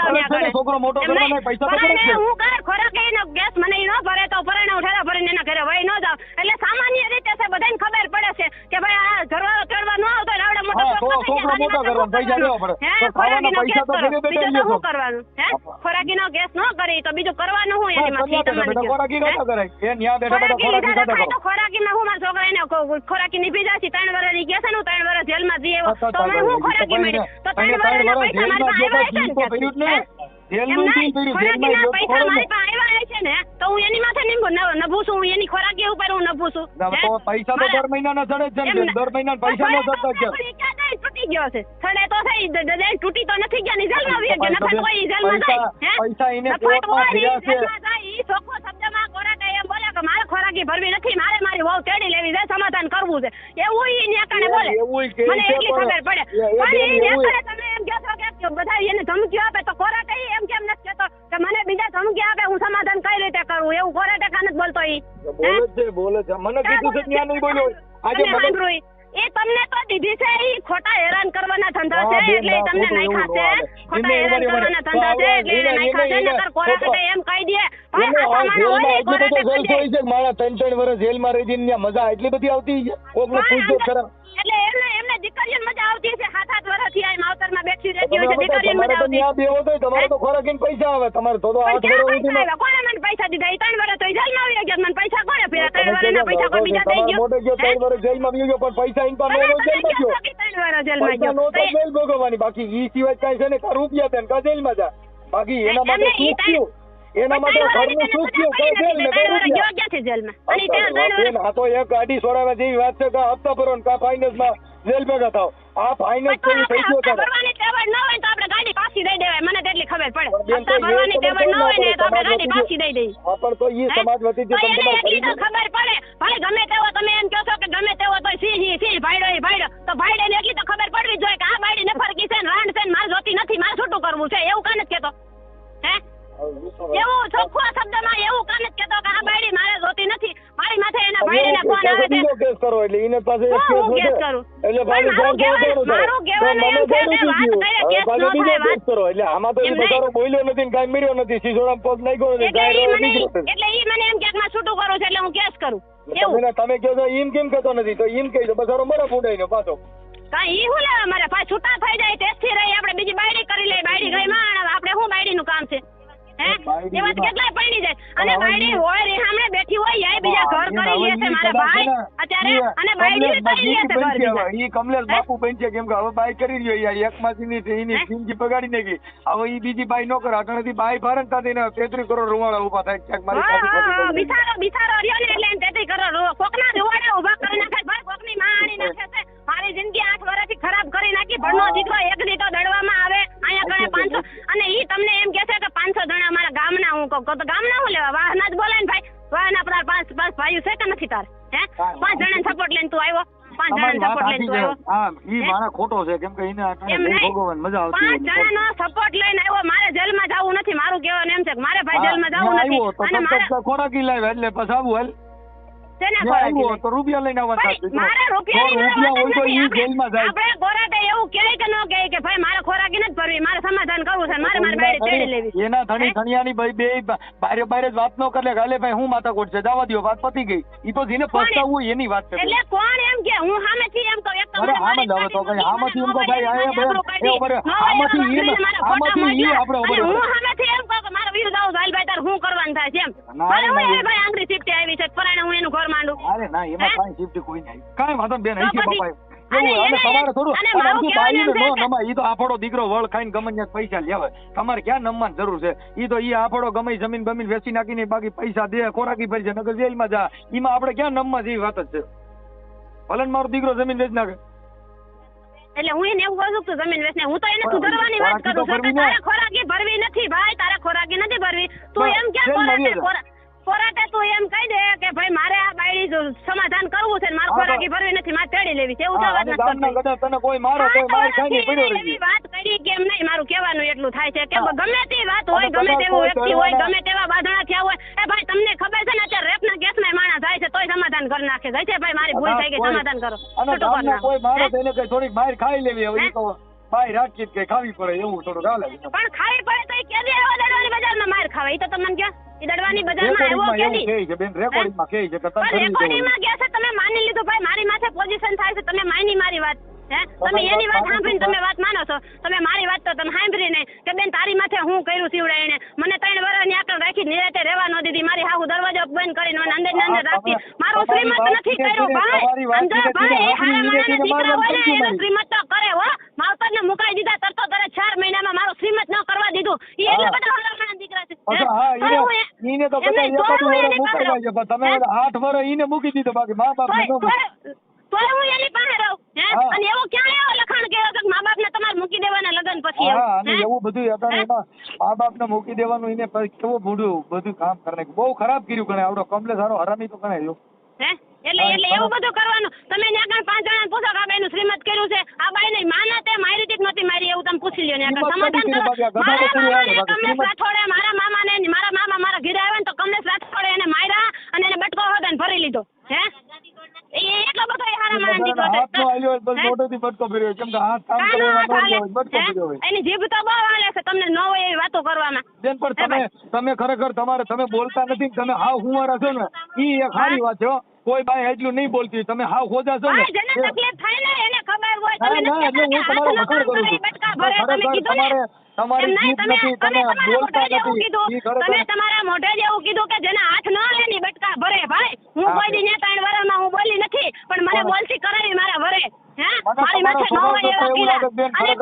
તો છોકરો મોટો કરવાનો પૈસા તો કરે છે હું કર ખોરાકી એનો ગેસ મને ઈ ન ભરે તો પરણે ઉઠાડા ભરીને એના ઘરે વઈ ન જાવ એટલે સામાન્ય રીતે છે બધાને ખબર પડે છે કે ભાઈ આ ઘરવાળો તેડવા ન આવતો આવડે મોટો છોકરો મોટો કરવાનો પૈસા દેવા પડે તો ખાવાના પૈસા તો ઘરે બેઠા લ્યો છો કરવાનું હે ખોરાકીનો ગેસ ન કરી તો બીજું કરવાનું હું એની માં તમને ખોરાકી ન કરે એ ન્યા બેઠા બેઠા ખોરાકી ખાતા કરો ખોરાકીમાં હું મારા છોકરા એને ખોરાકી નીપી જાય છે 3 વર્ષની ગયા છે ને 3 વર્ષ જેલમાં જઈ આવ્યો તો મેં હું ખોરાકી મળી તો 3 વર્ષના પૈસા મારા આવ્યા છે ને તો હું એની માથે નભું છું હું એની ખોરાકી ઉપર હું નભું છું તો પૈસા તો દર મહિનાના ચડે છે ને દર મહિના પૈસા નો ચડતા છે તૂટી ગયો છે છડે તો થઈ તૂટી તો નથી ગયા ની જેલમાં આવી ગયો નફા કોઈ જેલમાં જાય પૈસા એને કોર્ટમાં ભર્યા છે ઈ ચોખ્ખો શબ્દમાં કોરાટે એમ બોલે કે મારે ખોરાકી ભરવી નથી મારી વહુ તેડી લેવી છે સમાધાન કરવું છે એવું ઈ ન્યાકાને બોલે મને એટલી ખબર પડે પણ ઈ ન્યાકાને તમે એમ કહો કે બધા એને ધમકી આપે તો કોરાટે એમ કેમ નથી કહેતો કે મને બીજા ધમકી આપે હું સમાધાન કઈ રીતે કરું એવું કોરાટે કાન જ બોલતો ઈ બોલે છે મને કીધું છે ત્યાં નહીં બોલ્યો આજે મને એ તમને તો દીધી છે ઈ ખોટા હેરાન કરવાના ધંધા છે એટલે તમને નાખ્યા છે ખોટા હેરાન કરવાના ધંધા છે એટલે નાખ્યા છે નકર કોરાટે એમ કહી દે ભાઈ આ સામાન હોય ને કોરાટે કહી દે મારા 3 વર્ષ જેલમાં રહી જઈને મજા એટલી બધી આવતી છે કોકને પૂછજો ખરા એટલે એમને દીકરીઓને મજા આવતી છે 7 વર્ષથી આ માવતરમાં બેઠી રહેતી હોય છે દીકરીઓને મજા આવતી તમારે તો બેવો તો તમારે તો ખોરાકીને પૈસા આવે તમારે તો 8 વર્ષ સુધીમાં કોને મને પૈસા દીધા એ 3 વર્ષ તો જેલમાં આવી ગયા મને પૈસા કોણે ફેરા 3 વર્ષના પૈસા કોઈ બીજા દઈ ગયો મોટો ગયો 3 વર્ષ જેલમાં ગયો પણ પૈસા ઇનકા નો જેલમાં ગયો 3 વર્ષ જેલમાં પૈસા નો તો ગયો જેલ ભોગવવાની બાકી ઈ સિવાય કાઈ છે ને કા રૂપિયા દે ને કા જેલમાં જા બાકી એના માટે શું થયું એના માટે ઘરનું સુખ થયું કે જેલ ને કઈ રૂપિયા ગયો છે જેલમાં અને ત્યાં 3 વર્ષ આ તો એક ગાડી છોડાવા જેવી વાત છે કે હપ્તા ભરો ને કા ફાઇનાન્સ માં જેલ ભેગા થાવ આ ફાઇનાન્સ કેવી થઈ ગયો તારે ભરવાની તેવડ ન હોય તો આપણે ગાડી પાછી દઈ દેવાય મને તેટલી ખબર પડે હપ્તા ભરવાની તેવડ ન હોય ને તો આપણે ગાડી પાછી દઈ દઈએ હા પણ તો ઈ સમાજ વતી જે તમને એટલી તો ખબર પડે ભાઈ ગમે તેવો તમે એમ કહો છો કે ગમે તેવો તો સિંહ ભાઈડો તો ભાઈડે ને એટલી તો ખબર પડવી જોઈએ કે આ બાયડી નફરકી છે ને રાંડ છે ને માર જોતી નથી માર છૂટું કરવું છે એવું કાન જ કેતો હે એવું ચોખ્ખા શબ્દમાં એવું કાન જ કેતો કે આ બાયડી મારે જોતી નથી મારી માથે એના ભાઈને ફોન આવે છે કેસ કરો એટલે ઈને પાસે એક કેસ હું કેસ નથી કરું એટલે ભાઈ મારું કહેવાનું એમ છે કે વાત કરે કેસ નો થાય વાત કરો એટલે આમાં તો ઈ બચારો બોલ્યો નથી ને કાઈ મર્યો નથી સીસોડા પગ નાખ્યો નથી એટલે ઈ મને એમ કે માં છૂટું કરું છે એટલે હું કેસ કરું એવું તમે કહો છો ઈમ કેમ કહેતો નથી તો ઈમ કહી દો બચારો મરે ફૂડાઈને પાછો કાઈ ઈ હું લેવા મારે પાછા છૂટા થઈ જાય તેથી રહી આપણે બીજી બાયડી કરી લે બાયડી ગઈ માં આપણે શું બાયડી નું કામ છે હે એ વાત કેટલાય પડી જાય અને બાયડી હોય રે સામે બેઠી હોય યાય બીજા ઘર કરી લે છે મારા ભાઈ અત્યારે અને બાયડી કરી લે છે ઘર બીજા ઈ કમલેશ બાપુ બન છે કેમ કે હવે બાય કરી રહ્યો યાર એક માસીની એની જિંદગી બગાડી નાખી હવે ઈ બીજી બાય નો કરે અટણથી બાય ફારન તાતે 33 કરોડ રૂવાડા ઉભા થાય ક્યાંક મારી બિચારો રહ્યો ને એટલે 33 કરોડ કોકના રૂવાડા ઉભા કરી નાખે ભાઈ કોકની માં આણી નાખે છે મારી જિંદગી 8 વર્ષથી ખરાબ કરી નાખી ભણનો દીકરો એક દીકરો દડવામાં આવે અહીંયા કણે 500 અને ઈ તમને એમ કહે છે કે 500 જણા અમારા ગામના હું કહું તો ગામના હું લેવા વાહના જ બોલે ને ભાઈ વાહના પર 5 ભાઈઓ છે કે નથી તાર હે 5 જણાને સપોર્ટ લઈને તું આવ્યો 5 જણાને સપોર્ટ લઈને તું આવ્યો હા ઈ મારા ખોટો છે કેમ કે એને આટલે ભોગવવાની મજા આવતી 5 જણાનો સપોર્ટ લઈને આવ્યો મારે જેલમાં જવું નથી મારું કહેવાનું એમ છે કે મારે ભાઈ જેલમાં જવું નથી અને મારે ખોરાકી લાવ્યા એટલે પછી આવું હાલ તેને ખોરાકી તો રૂપિયા લઈને આવવાનું મારે રૂપિયા હોય તો ઈ જેલમાં જાય આપણે કોરાટે એવું કહે કે ન કહે કે ભાઈ મારે ખોરાકી નથી ભરવી મારે સમાધાન કરવું છે મારે મારી બાયડી તેડી લેવી એના ધણી ધણિયાની ભાઈ બે બારે વાત ન કરે હાલે ભાઈ હું માથાકોટ છે જવા દો વાત પતી ગઈ ઈ તો જેને પસ્તાવું હોય એની વાત છે એટલે કોણ એમ કે હું સામેથી એમ કહું એક તો અરે આમ જ આવે તો ભાઈ આમાંથી એમ તો ભાઈ આમાંથી ઈ આપણે હું સામેથી એમ કહું કે મારો વિરુદ્ધ આવું હાલ ભાઈ તાર હું કરવાનું થાય છે એમ મારે હું એ ભાઈ આંગળી શિફ્ટ આવી છે પરાણે હું એનું ઘર માંડું અરે ના એમાં કાઈ શિફ્ટ કોઈ નહીં કાઈ વાતો બેન અહીં છે બાપા અને તમારે થોડું અને બાઈ નો નમા ઈ તો આફડો દીકરો વળ ખાઈને ગમે પૈસા લેવે તમારે ક્યાં નમવાની જરૂર છે ઈ તો ઈ આફડો ગમે જમીન બમીન વેચી નાખીને બાકી પૈસા દે ખોરાકી ભરી છે નગર જેલમાં જા ઈમાં આપણે ક્યાં નમવા જેવી વાત જ છે ભલે મારો દીકરો જમીન વેચી નાખે એટલે હું એને એવું કહું છું જમીન વેચને હું તો એને સુધારવાની વાત કરું છું કે તારે ખોરાકી ભરવી નથી ભાઈ તારે ખોરાકી નથી ભરવી તું એમ ક્યાં કોરાટે તું એમ કહી દે કે ભાઈ મારે આ બાયડી સમાધાન કરવું છે મારે ખોરાકી ભરવી નથી મારે તેડી લેવી છે એવું તો વાત નથી તને કોઈ મારો તો માર ખાઈને પડ્યો રહી વાત કરી કેમ નહીં મારું કહેવાનું એટલું થાય છે કે ગમે તે વાત હોય ગમે તેવો વ્યક્તિ હોય ગમે તેવા બાધણા થયા હોય એ ભાઈ તમને ખબર છે ને અત્યારે રેપના કેસમાં માણસ જાય છે તોય સમાધાન કરી નાખે જાય છે ભાઈ મારી ભૂલ થઈ ગઈ સમાધાન કરો છૂટું કરી નાખો કોઈ મારો તો એને કઈ થોડીક બહાર ખાઈ લેવી હવે તો ભાઈ રાખી કે ખાવી પડે એવું થોડું ચાલે પણ ખાવી પડે તો કે દે દડવાની બજારમાં માર ખાવે ઈ તો તમને કે ઈ દડવાની બજારમાં એવો કે દી છે બેન રેકોર્ડિંગમાં કહે છે કે તને રેકોર્ડિંગમાં કે છે તમે માની લીધું ભાઈ મારી માથે પોઝિશન થાય છે તમે માની મારી વાત હે તમે એની વાત સાંભળીને તમે વાત માનો છો તમે મારી વાત તો તમે સાંભળી નહીં કે બેન તારી માથે હું કર્યું સીવડે એને મને 3 વર્ષની આકળ રાખી નિરાતે રહેવા ન દીધી મારી હાહુ દરવાજો બંધ કરીને મને અંદર ને અંદર રાખતી મારું શ્રીમત નથી કર્યું ભાઈ અંદર ભાઈ હારા મારા દીકરા હોય ને એનો શ્રીમત તો કરે હો માવતરને મુકાઈ દીધા તરતો તરત 4 મહિનામાં મારું શ્રીમત ન કરવા દીધું ઈ એટલે બધા હારા દીકરા છે હા ઈને તો કદાચ એકાદું વર્ષ મુકાઈ જાય પણ તમે 8 વર્ષ ઈને મૂકી દીધો બાકી મા બાપ ને તો હું એની પાસે રહું હે અને એવો ક્યાં એવો લખાણ કર્યો કે મા બાપ ને તમારે મૂકી દેવાના લગન પછી અને એવું બધું અત્યારે એમાં મા બાપ ને મૂકી દેવાનું એને કેવું ભૂડ્યું બધું કામ કરે બહુ ખરાબ કર્યું ગણે આવડો કમલેશ હારો હરામી તો ગણે જો હે એટલે એવું બધું કરવાનું તમે ત્યાં આગળ 5 જણાને પૂછો કે આ બાઈનું શ્રીમત કર્યું છે આ બાઈ નહીં માના તે મારી દીક નહોતી મારી એવું તમે પૂછી લ્યો ને આગળ સમાધાન કરો કમલેશ રાઠોડે મારા મામા મારા ઘરે આવ્યા ને તો કમલેશ રાઠોડે એને માર્યા અને એને બટકો હોદન ભરી લીધો હે એટલો બધો હારા મારા દીકરો હાથનો આલ્યો બસ મોટોથી બટકો ભર્યો કેમ કે હાથ કામ કરવાનો બટકો ભર્યો હોય એની જીભ તો બહુ હાલે છે તમને ન હોય એવી વાતો કરવામાં બેન પણ તમે ખરેખર તમે બોલતા નથી તમે હાવ હુંવારા છો ને ઈ એક સારી વાત છે કોઈ બાઈ એટલું નહીં બોલતી તમે હાવ ખોજા છો ને જેને તકલીફ થાય ને એને ખબર હોય તમે હું તમારો વખાણ કરું છું ખરેખર તમારી એમ નહીં, જીભ નથી, તમે બોલતા નથી. ઈ ખરેખર તમે તમારા મોઢે જ એવું કીધું કે જેના હાથ ન લે ની બટકા ભરે ભાઈ. હું કોઈ દી ન્યા 3 વર્ષમાં હું બોલી નથી, પણ મને બોલતી કરાવી મારા વરે. હે મારી માથે ન હોય એવા કિલા. અને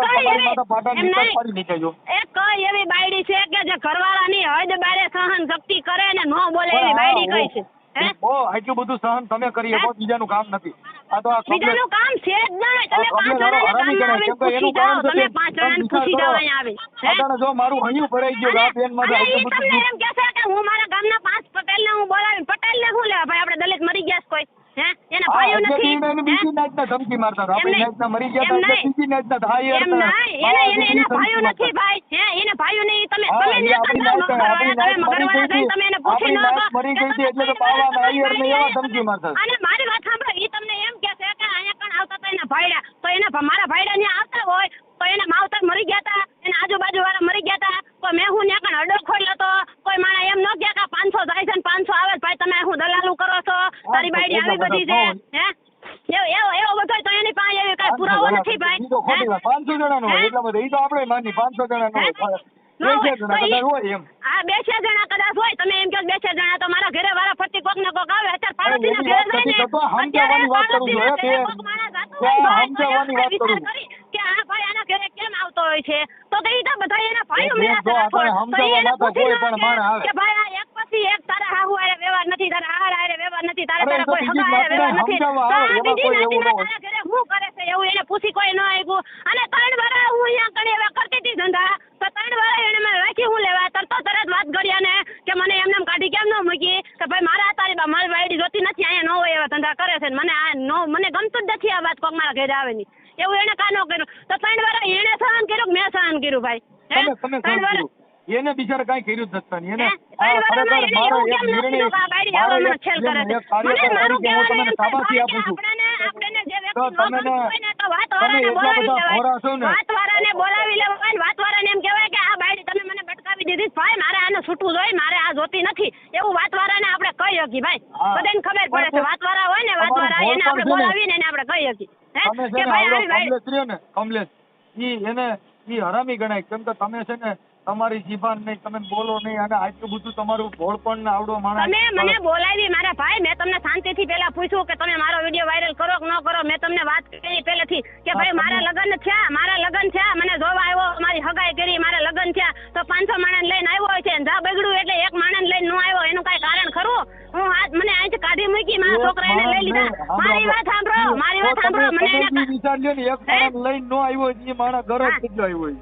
કઈ એવી બાયડી છે કે જે ઘરવાળાની હદ બારે સહન શક્તિ કરે ને ન બોલે એવી બાયડી કઈ છે? હે આટલું બધું સહન તમે કરી શકો, બીજાનું કામ નથી. આ તો આ બીજાનું કામ છે જ નહીં. તમે 5 જણાને કામમાં આવીને પૂછી જાઓ, તમે 5 જણાને પૂછી જાઓ અહીંયા આવી. અટાણે જો મારું હૈયું ભરાઈ ગયું આ બેનમાં તો અને આટલું ઈ બધું તમને એમ કહેશે કે હું મારા ગામના 5 પટેલને હું બોલાવી. પટેલને શું લેવા ભાઈ? આપણે દલિત મરી ગયા છે કોઈ? હે એના ભાઈઓ નથી? બીજી નાચના ધમકી મારતા હતા. આપણે નાચના મરી ગયા હતા એટલે બીજી નાચના હતા. હા, એમ નહીં, એના ભાઈઓ નથી ભાઈ. હે એને ભાઈઓ નહીં. તમે મગરવાળા થઈને તમે એને પૂછી ન મરી ગઈ હતી એટલે તો બાવા નાયર ને એવા ધમકી મારતા. અને મારી વાત સાંભળો, ઈ તમને એમ કહે છે કે અહીંયા કણ આવતા હતા એના ભાઈડા, તો એના મારા ભાઈડા ત્યાં આવતા હોય તો એના માવતર મરી ગયા હતા, એના આજુબાજુ વાળા મરી ગયા હતા, કોઈ મેં હું ત્યાં કણ અડો ખોલ્યો તો કોઈ માણા એમ ન કહે કે 500 જાય છે ને 500 આવે ભાઈ, તમે હું દલાલું કરો છો, તારી બાયડી આવી બધી છે. હે એવો બધો તો એની પાસે એવી કઈ પુરાવો નથી ભાઈ. 500 જણાનો હોય એટલા બધા. ઈ તો આપણે માની 500 જણાનો હોય. 200 હોય એમ. આ 200 જણા કદાચ હોય. તમે એમ કહો 200 જણા તો મારા ઘરે વાળા ફરતી કોક ને કોક આવે. અત્યારે પાડોશીના ઘરે જાય ને સમજાવવાની વાત કરું છું. સમજાવવાની વાત કરું કે આ ભાઈ આના ઘરે કેમ આવતો હોય છે, તો ઈ તો બધા એના ભાઈઓ મેળા કે ભાઈ આ એક પછી એક તારા હાહુ આરે વ્યવહાર નથી, તારા હાર આરે વ્યવહાર નથી, તારા કોઈ હગા આરે વ્યવહાર નથી, તારા ઘરે શું કરે છે એવું એને પૂછી કોઈ ન આવ્યું. અને 3 વર્ષ હું અહીંયા કણે એવા કરતી હતી ધંધા, તો 3 વર્ષ એને મેં રાખી હું લેવા તરત વાત કર્યા ને કે મને એમને કાઢી કેમ ન મૂકી કે ભાઈ મારા તારી મારી બાયડી જોતી નથી, અહીંયા ન હોય એવા ધંધા કરે છે. મને ગમતું જ નથી આ વાત કોક મારા ઘરે આવે ની એવું એને કાનો કર્યું. તો 3 વર્ષ એને સહન કર્યું કે મેં સહન કર્યું ભાઈ? તમે 3 વર્ષ એને બિચારા કઈ કર્યું જ નથી. એને બોલાવી લેવા, વાતવાળાને એમ કહેવાય કે આ બાયડી તમે મને બટકાવી દીધી ભાઈ, મારે આને છૂટવું જોઈએ, મારે આ જોતી નથી એવું વાતવાળાને આપણે કહી શકીએ ભાઈ. બધાને ખબર પડે છે વાતવાળા હોય ને, વાતવાળા એને આપણે બોલાવીને એને આપણે કહી શકીએ. કમલેશ ઈ હરામી ગણાય. કેમ કે તમે છે ને તમારી જીભાન નહીં, તમે બોલો નહીં, અને આટલું બધું તમારું ભોળપણ ને આવડો માણસ. તમે મને બોલાવી મારા ભાઈ, મેં તમને શાંતિથી પેલા પૂછ્યું કે તમે મારો વિડીયો વાયરલ કરો કે ન કરો. મેં તમને વાત કરી પહેલેથી કે ભાઈ મારા લગ્ન થયા, મને જોવા આવ્યો, મારી હગાઈ કરી, મારા લગ્ન થયા તો 500 માણસ લઈને આવ્યો છે, જા બગડ્યું એટલે એક માણસ લઈને ન આવ્યો, એનું કઈ કારણ ખરું? હું મને અહીંથી કાઢી મૂકી, મારા છોકરા એને લઈ લીધા. મારી વાત સાંભળો, મને એને વિચાર લ્યો ને, એક માણસ લઈને ન આવ્યો એ માણસ ઘરે કેટલો આવ્યો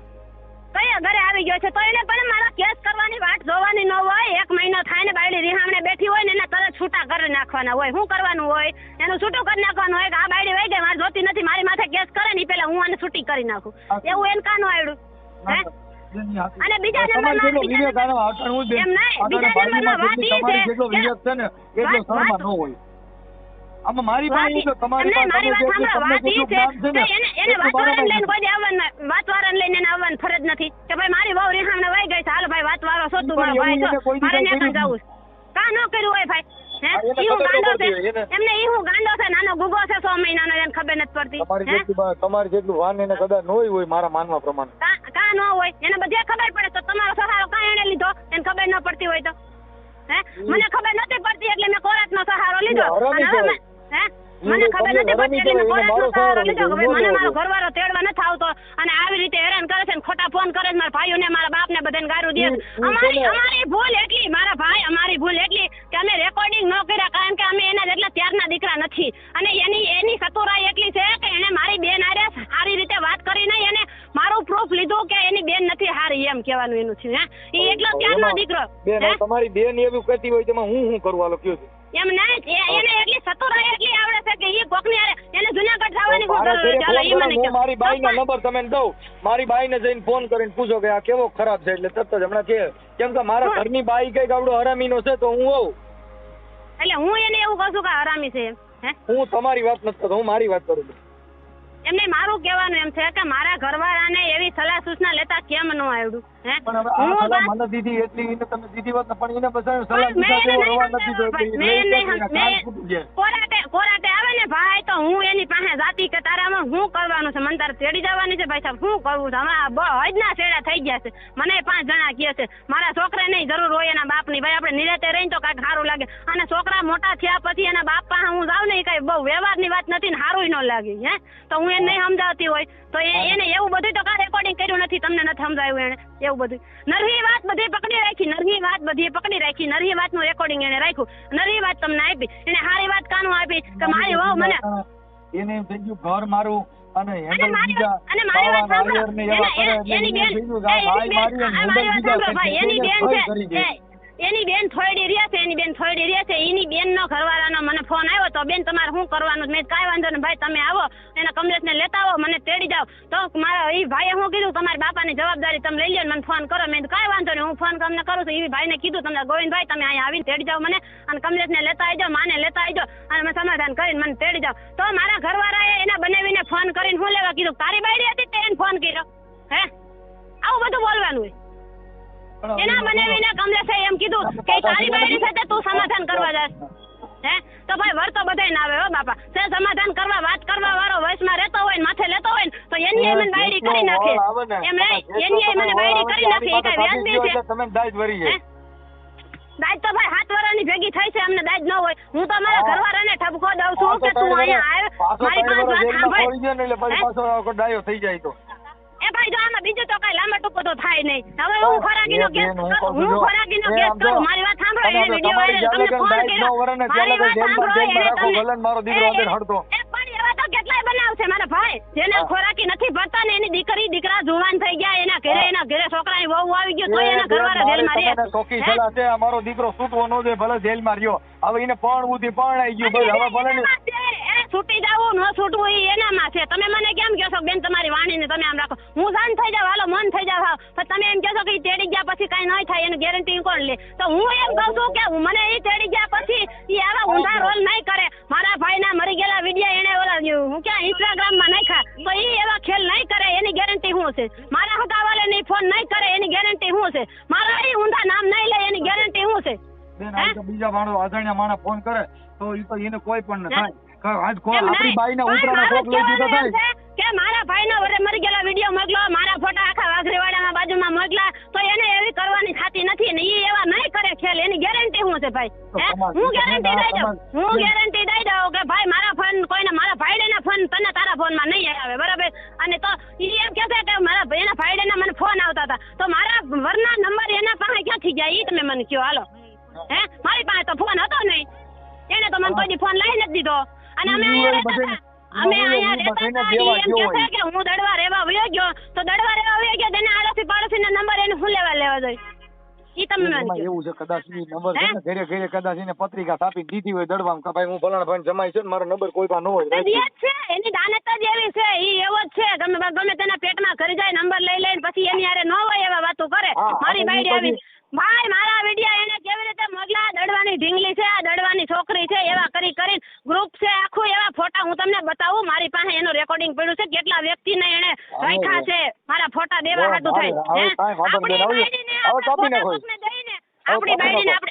કયા ઘરે આવી ગયો છે, તો એને પણ મારા કેસ કરવાની વાટ જોવાની ન હોય. 1 મહિનો થાય ને બાયડી રિહામણે બેઠી હોય ને એને તરત છૂટા કરી નાખવાના હોય. શું કરવાનું હોય? એનું છૂટું કરી નાખવાનું હોય કે આ બાયડી વહી ગઈ, મારે જોતી નથી, મારી માથે કેસ કરે ને પેલા હું આને છૂટી કરી નાખું. એવું એને કાનું આવડ્યું? હે અને બીજા નંબરમાં એમ નહીં, બીજા નંબરમાં વાત ઈ છે કે આમાં મારી પાસે તમારી વાતવાળાને લઈને એને આવવાની ફરજ નથી કે ભાઈ મારી વહુ રેહામણે વહી ગઈ છે, હાલો ભાઈ વાતવાળો શોધું મારો ભાઈ છો, મારે ત્યાં જવું કા ન કર્યું હોય ભાઈ? ઈ હું ગાંડો છે, નાનો ગુગો છે 6 મહિનાનો, એને ખબર નથી પડતી. તમારી જેટલું વાન એને કદાચ ન હોય મારા માનવા પ્રમાણે, કા ન હોય એને બધે ખબર પડે, તો તમારો સહારો કા એને લીધો એને ખબર ન પડતી હોય તો? મને ખબર નથી પડતી એટલે મેં કોર્ટનો સહારો લીધો. મને ખબર નથી પડતી એટલે મેં કોર્ટનો સહારો લીધો કે ભાઈ મને મારો ઘરવાળો તેડવા નથી આવતો અને આવી રીતે હેરાન કરે છે, ખોટા ફોન કરે છે મારા ભાઈઓને, મારા બાપને બધાને ગારું દે. અમારી ભૂલ એટલી, મારા ભાઈ અમારી ભૂલ એટલી કે અમે રેકોર્ડિંગ ન કર્યા, કારણ કે અમે એના જેટલા ત્યારના દીકરા નથી. અને એની સતુરાઈ એટલી છે કે એને મારી બેન આરે સારી રીતે વાત કરી નહીં અને મારું પ્રૂફ લીધું કે એની બેન નથી હારી, એમ કહેવાનું એનું છે. એ એટલો ત્યારનો દીકરો. તમારી બેન એવું કહેતી હોય તેમાં હું કરું? હાલો કયો એમ નહીં, એને એટલી સતુરાઈ એટલી આવડે છે કે એ કોકની એને જુનાગઢ જવાની શું જરૂર છે? ચાલો ઈ મને કહો. મારી બાઈના નંબર તમે દઉં, મારી બાઈને જઈને ફોન કરીને પૂછો કે આ કેવો ખરાબ છે, એટલે તરત જ હમણાં કે કેમ કે મારા ઘરની બાઈ કઈક આવડો હરામીનો છે તો હું આવું. એટલે હું એને એવું કહું છું કે હરામી છે એમ? હું તમારી વાત નથી કરતો, હું મારી વાત કરું છું. એમને મારું કહેવાનું એમ છે કે મારા ઘરવાળાને એવી સલાહ સૂચના લેતા કેમ ન આવડ્યું? હે પણ હવે આ સલાહ મને દીધી એટલી એને તમે દીધી હોત ને પણ એને પછી સલાહ દીધા જેવો રવા નથી તો કોરાટે આવે ને ભાઈ તો હું એની પાસે જાતી કે તારામાં શું કરવાનું છે, મને તારે તેડી જવાની છે ભાઈ સાહેબ, શું કરવું છે, હમણાં હજના છેડા થઈ ગયા છે, મને 5 જણા કહે છે, મારા છોકરાને જરૂર હોય એના બાપની, ભાઈ આપણે નિરાતે રહીને તો કાંઈક સારું લાગે, અને છોકરા મોટા થયા પછી એના બાપ પાસે હું જાઉં ને એ કઈ બહુ વ્યવહારની વાત નથી ને સારું ન લાગે, હે તો હું એને નહીં સમજાવતી હોય તો એને એવું બધું તો કાંઈ રેકોર્ડિંગ કર્યું નથી, તમને નથી સમજાવ્યું એને એવું બધું, નરવી વાત બધી પકડી રાખી, નરવી વાતનું રેકોર્ડિંગ એને રાખ્યું, નરવી વાત તમને આપી, એને સારી વાત કાનું આપી કે મારી વહુ મને એને એમ થઈ ગયું ઘર મારું અને હેન્ડલ બીજા અને મારી વાત સાંભળો, એની બેન થોડી રહ્યા છે, એની બેન નો ઘરવાળાનો મને ફોન આવ્યો તો બેન તમારે શું કરવાનું, મેં કાંઈ વાંધો નહીં ભાઈ તમે આવો એના કમલેશને લેતા આવો મને તેડી જાઓ, તો મારા એ ભાઈએ શું કીધું તમારા બાપાની જવાબદારી તમે લઈ લો મને ફોન કરો, મેં કાંઈ વાંધો નહીં હું ફોન તમને કરું છું, એ ભાઈને કીધું તમને ગોવિંદભાઈ તમે અહીંયા આવીને તેડી જાઓ મને અને કમલેશને લેતા આવી જાઓ, માને લેતા આવી જાઓ અને મેં સમાધાન કરીને મને તેડી જાઓ, તો મારા ઘરવાળાએ એના બનાવીને ફોન કરીને શું લેવા કીધું, તારી બાયડી હતી તે એને ફોન કર્યો, હે આવું બધું બોલવાનું હોય, એના બનાવીને કમલેશે એમ કીધું કે તારી બાયડી સાથે તું સમાધાન કરવા જાસ, હે તો ભાઈ વર તો બધાય ના આવે હો બાપા, તે સમાધાન કરવા વાત કરવા વાળો વયસમાં રહેતો હોય ને માથે લેતો હોય ને તો એની મને બાયડી કરી નાખે, એમ એની મને બાયડી કરી નાખે, એ કઈ વ્યાજબી છે, તમે દાજ ભરી જાય દાજ તો ભાઈ 7 વર્ષની ભેગી થઈ છે, અમને દાજ ન હોય, હું તો મારા ઘરવાળાને ઠપકો દઉં છું કે તું અહીંયા આવ મારી 5 વાત સાંભળ, પાછો ડાયો થઈ જાય તો એ ભાઈ જો આમાં બીજું તો કઈ લાંબા ટૂંકો તો થાય નહીં, હવે હું ખોરાકીનો કેસ કરું, મારી વાત સાંભળો, એ વિડિયો વાયરલ તમને ફોન કર્યો, મારી વાત સાંભળો, મારો દીકરો આગળ હડતો પણ એવા તો કેટલાય બનાવ છે મારા ભાઈ, જેને ખોરાકી નથી ભરતા ને એની દીકરા જુવાન થઈ ગયા, એના ઘરે છોકરાની વહુ આવી ગયો તો એના ઘરવાળા જેલમાં રહે, ચોખ્ખી સલાહ છે મારો દીકરો છૂટવો ન દે, ભલે જેલમાં રહ્યો, હવે એને પરણવું પરણાઈ ગયું ભાઈ, હવે ભલે છૂટી જવું ન છૂટવું એ એનામાં છે, તમે મને કેમ કહો છો બેન તમારી વાણીને તમે આમ રાખો, હું જાન થઈ જાવ હાલો મન થઈ જાવ પણ તમે એમ કહો છો કે તેડી ગયા પછી કઈ નહીં થાય એની ગેરંટી કોણ લે, તો હું એમ કહું છું કે મને એ તેડી ગયા પછી એ આવા ઊંધા રોલ નહીં કરે, મારા ભાઈના મરી ગયેલા વિડિયા એને ઓલા હું ક્યાં ઇન્સ્ટાગ્રામમાં નાખ્યા તો એ એવા ખેલ નહીં કરે, એની ગેરંટી શું છે, મારા હગાવાલે ની ફોન નહીં કરે એની ગેરંટી શું છે, મારા એ ઊંધા નામ નહીં લે એની ગેરંટી શું છે, બેન આ તો બીજા માણસો અજાણ્યા માણસ ફોન કરે તો એ તો એને કોઈ પણ ન થાય, આપણી બાઈને ઉતરાનો શોખ લઈ દીધો થાય કે મારા ભાઈનો વરે મરી ગયેલા વિડિયો મોકલો, મારા ફોટા આખા વાઘરીવાડામાં બાજુમાં મોકલા તો એને એવી કરવાની થાતી નથી ને એ એવા નહીં કરે ખેલ, એની ગેરંટી શું છે ભાઈ, હું ગેરંટી દઈ દઉં કે ભાઈ મારા ફોન કોઈને મારા ભાઈડેના ફોન તને તારા ફોનમાં નહીં આવે બરાબર, અને તો એ એમ કહે છે કે મારા એના ભાઈડેના મને ફોન આવતા હતા તો મારા વરના નંબર એના પાસે ક્યાંથી ગયા એ તમે મને કહો હાલો, હે મારી પાસે તો ફોન હતો નહીં, એને તો મને કોઈ ફોન લઈ નથી દીધો, અને અમે અહીંયા રહેતા કે હું દડવા રહેવા વયો ગયો તો દડવા રહેવા વયો ગયો તેને આડોશી પાડોશીના નંબર એને શું લેવા જાય ઈ તમે મને એવું છે કદાચ નંબર છે ને ઘરે કદાચ એને પત્રિકા છાપી દીધી હોય દડવામાં કે ભાઈ હું ફલાણા ભાઈ જમાઈ છે ને મારો નંબર કોઈ પાસે ન હોય, છે એની દાનત જ એવી છે, ઈ એવો જ છે ગમે તેના પેટમાં કરી જાય નંબર લઈ લઈને પછી એની હારે ન હોય એવા વાતો કરે, મારી બાયડી આવી ભાઈ મારા વિડિયા એને કેવી રીતે મોકલા, દડવાની ઢીંગલી છે, આ દડવાની છોકરી છે, એવા કરીને ગ્રુપ છે આખું, એવા ફોટા હું તમને બતાવું, મારી પાસે એનું રેકોર્ડિંગ પડ્યું છે, કેટલા વ્યક્તિને એને રાખ્યા છે મારા ફોટા દેવા હાટું થાય, આપણી બાયડીને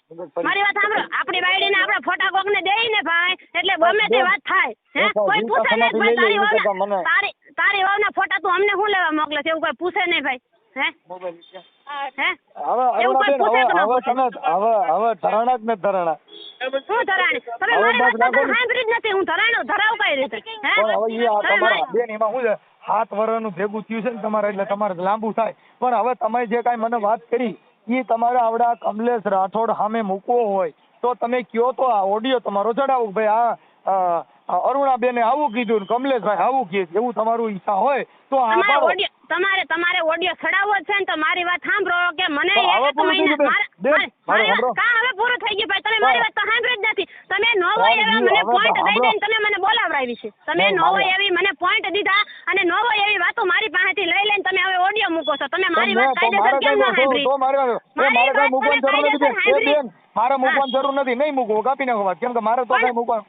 મારી વાત સાંભળો, આપણી બાયડીને આપણે ફોટા કોકને દઈને ભાઈ એટલે ગમે તે વાત થાય, હે કોઈ પૂછે નહીં ભાઈ તારી વહુના ફોટા તું અમને શું લેવા મોકલે છે એવું કોઈ પૂછે નહીં ભાઈ, હે હવે ધરાણા જ ને ધરાણા શું ધરાણી તમે મારી વાત સાંભળી જ નથી, હું ધરાવ કઈ રીતે, બેન એમાં શું છે 7 વર્ષનું ભેગું થયું છે ને તમારે એટલે તમારે લાંબુ થાય, પણ હવે તમે જે કાંઈ મને વાત કરી એ તમારે આવડા કમલેશ રાઠોડ સામે મૂકવો હોય તો તમે કયો તો આ ઓડિયો તમારો ચડાવો ભાઈ આ અરુણાબેને આવું કીધું કમલેશભાઈ આવું કહે એવું તમારું ઈચ્છા હોય તો તમારે ઓડિયો ચડાવવો છે ને તો મારી વાત સાંભળો કે મને હવે પૂરું થઈ ગયું ભાઈ, તમે મારી વાત તો સાંભળી જ નથી, તમે નો હોય એવા મને પોઈન્ટ દઈ દઈને તમે મને બોલાવરાવી છે, તમે નો હોય એવી મને પોઈન્ટ દીધા અને નો હોય એવી વાતો મારી પાસેથી લઈ લઈને તમે હવે ઓડિયો મૂકો છો, તમે મારી વાત કાયદેસર કેમ ન સાંભળી, મારે મૂકવાની જરૂર નથી, નહીં મૂકવો કાપી નાખો વાત, કેમ કે મારે તો કઈ મૂકવાનું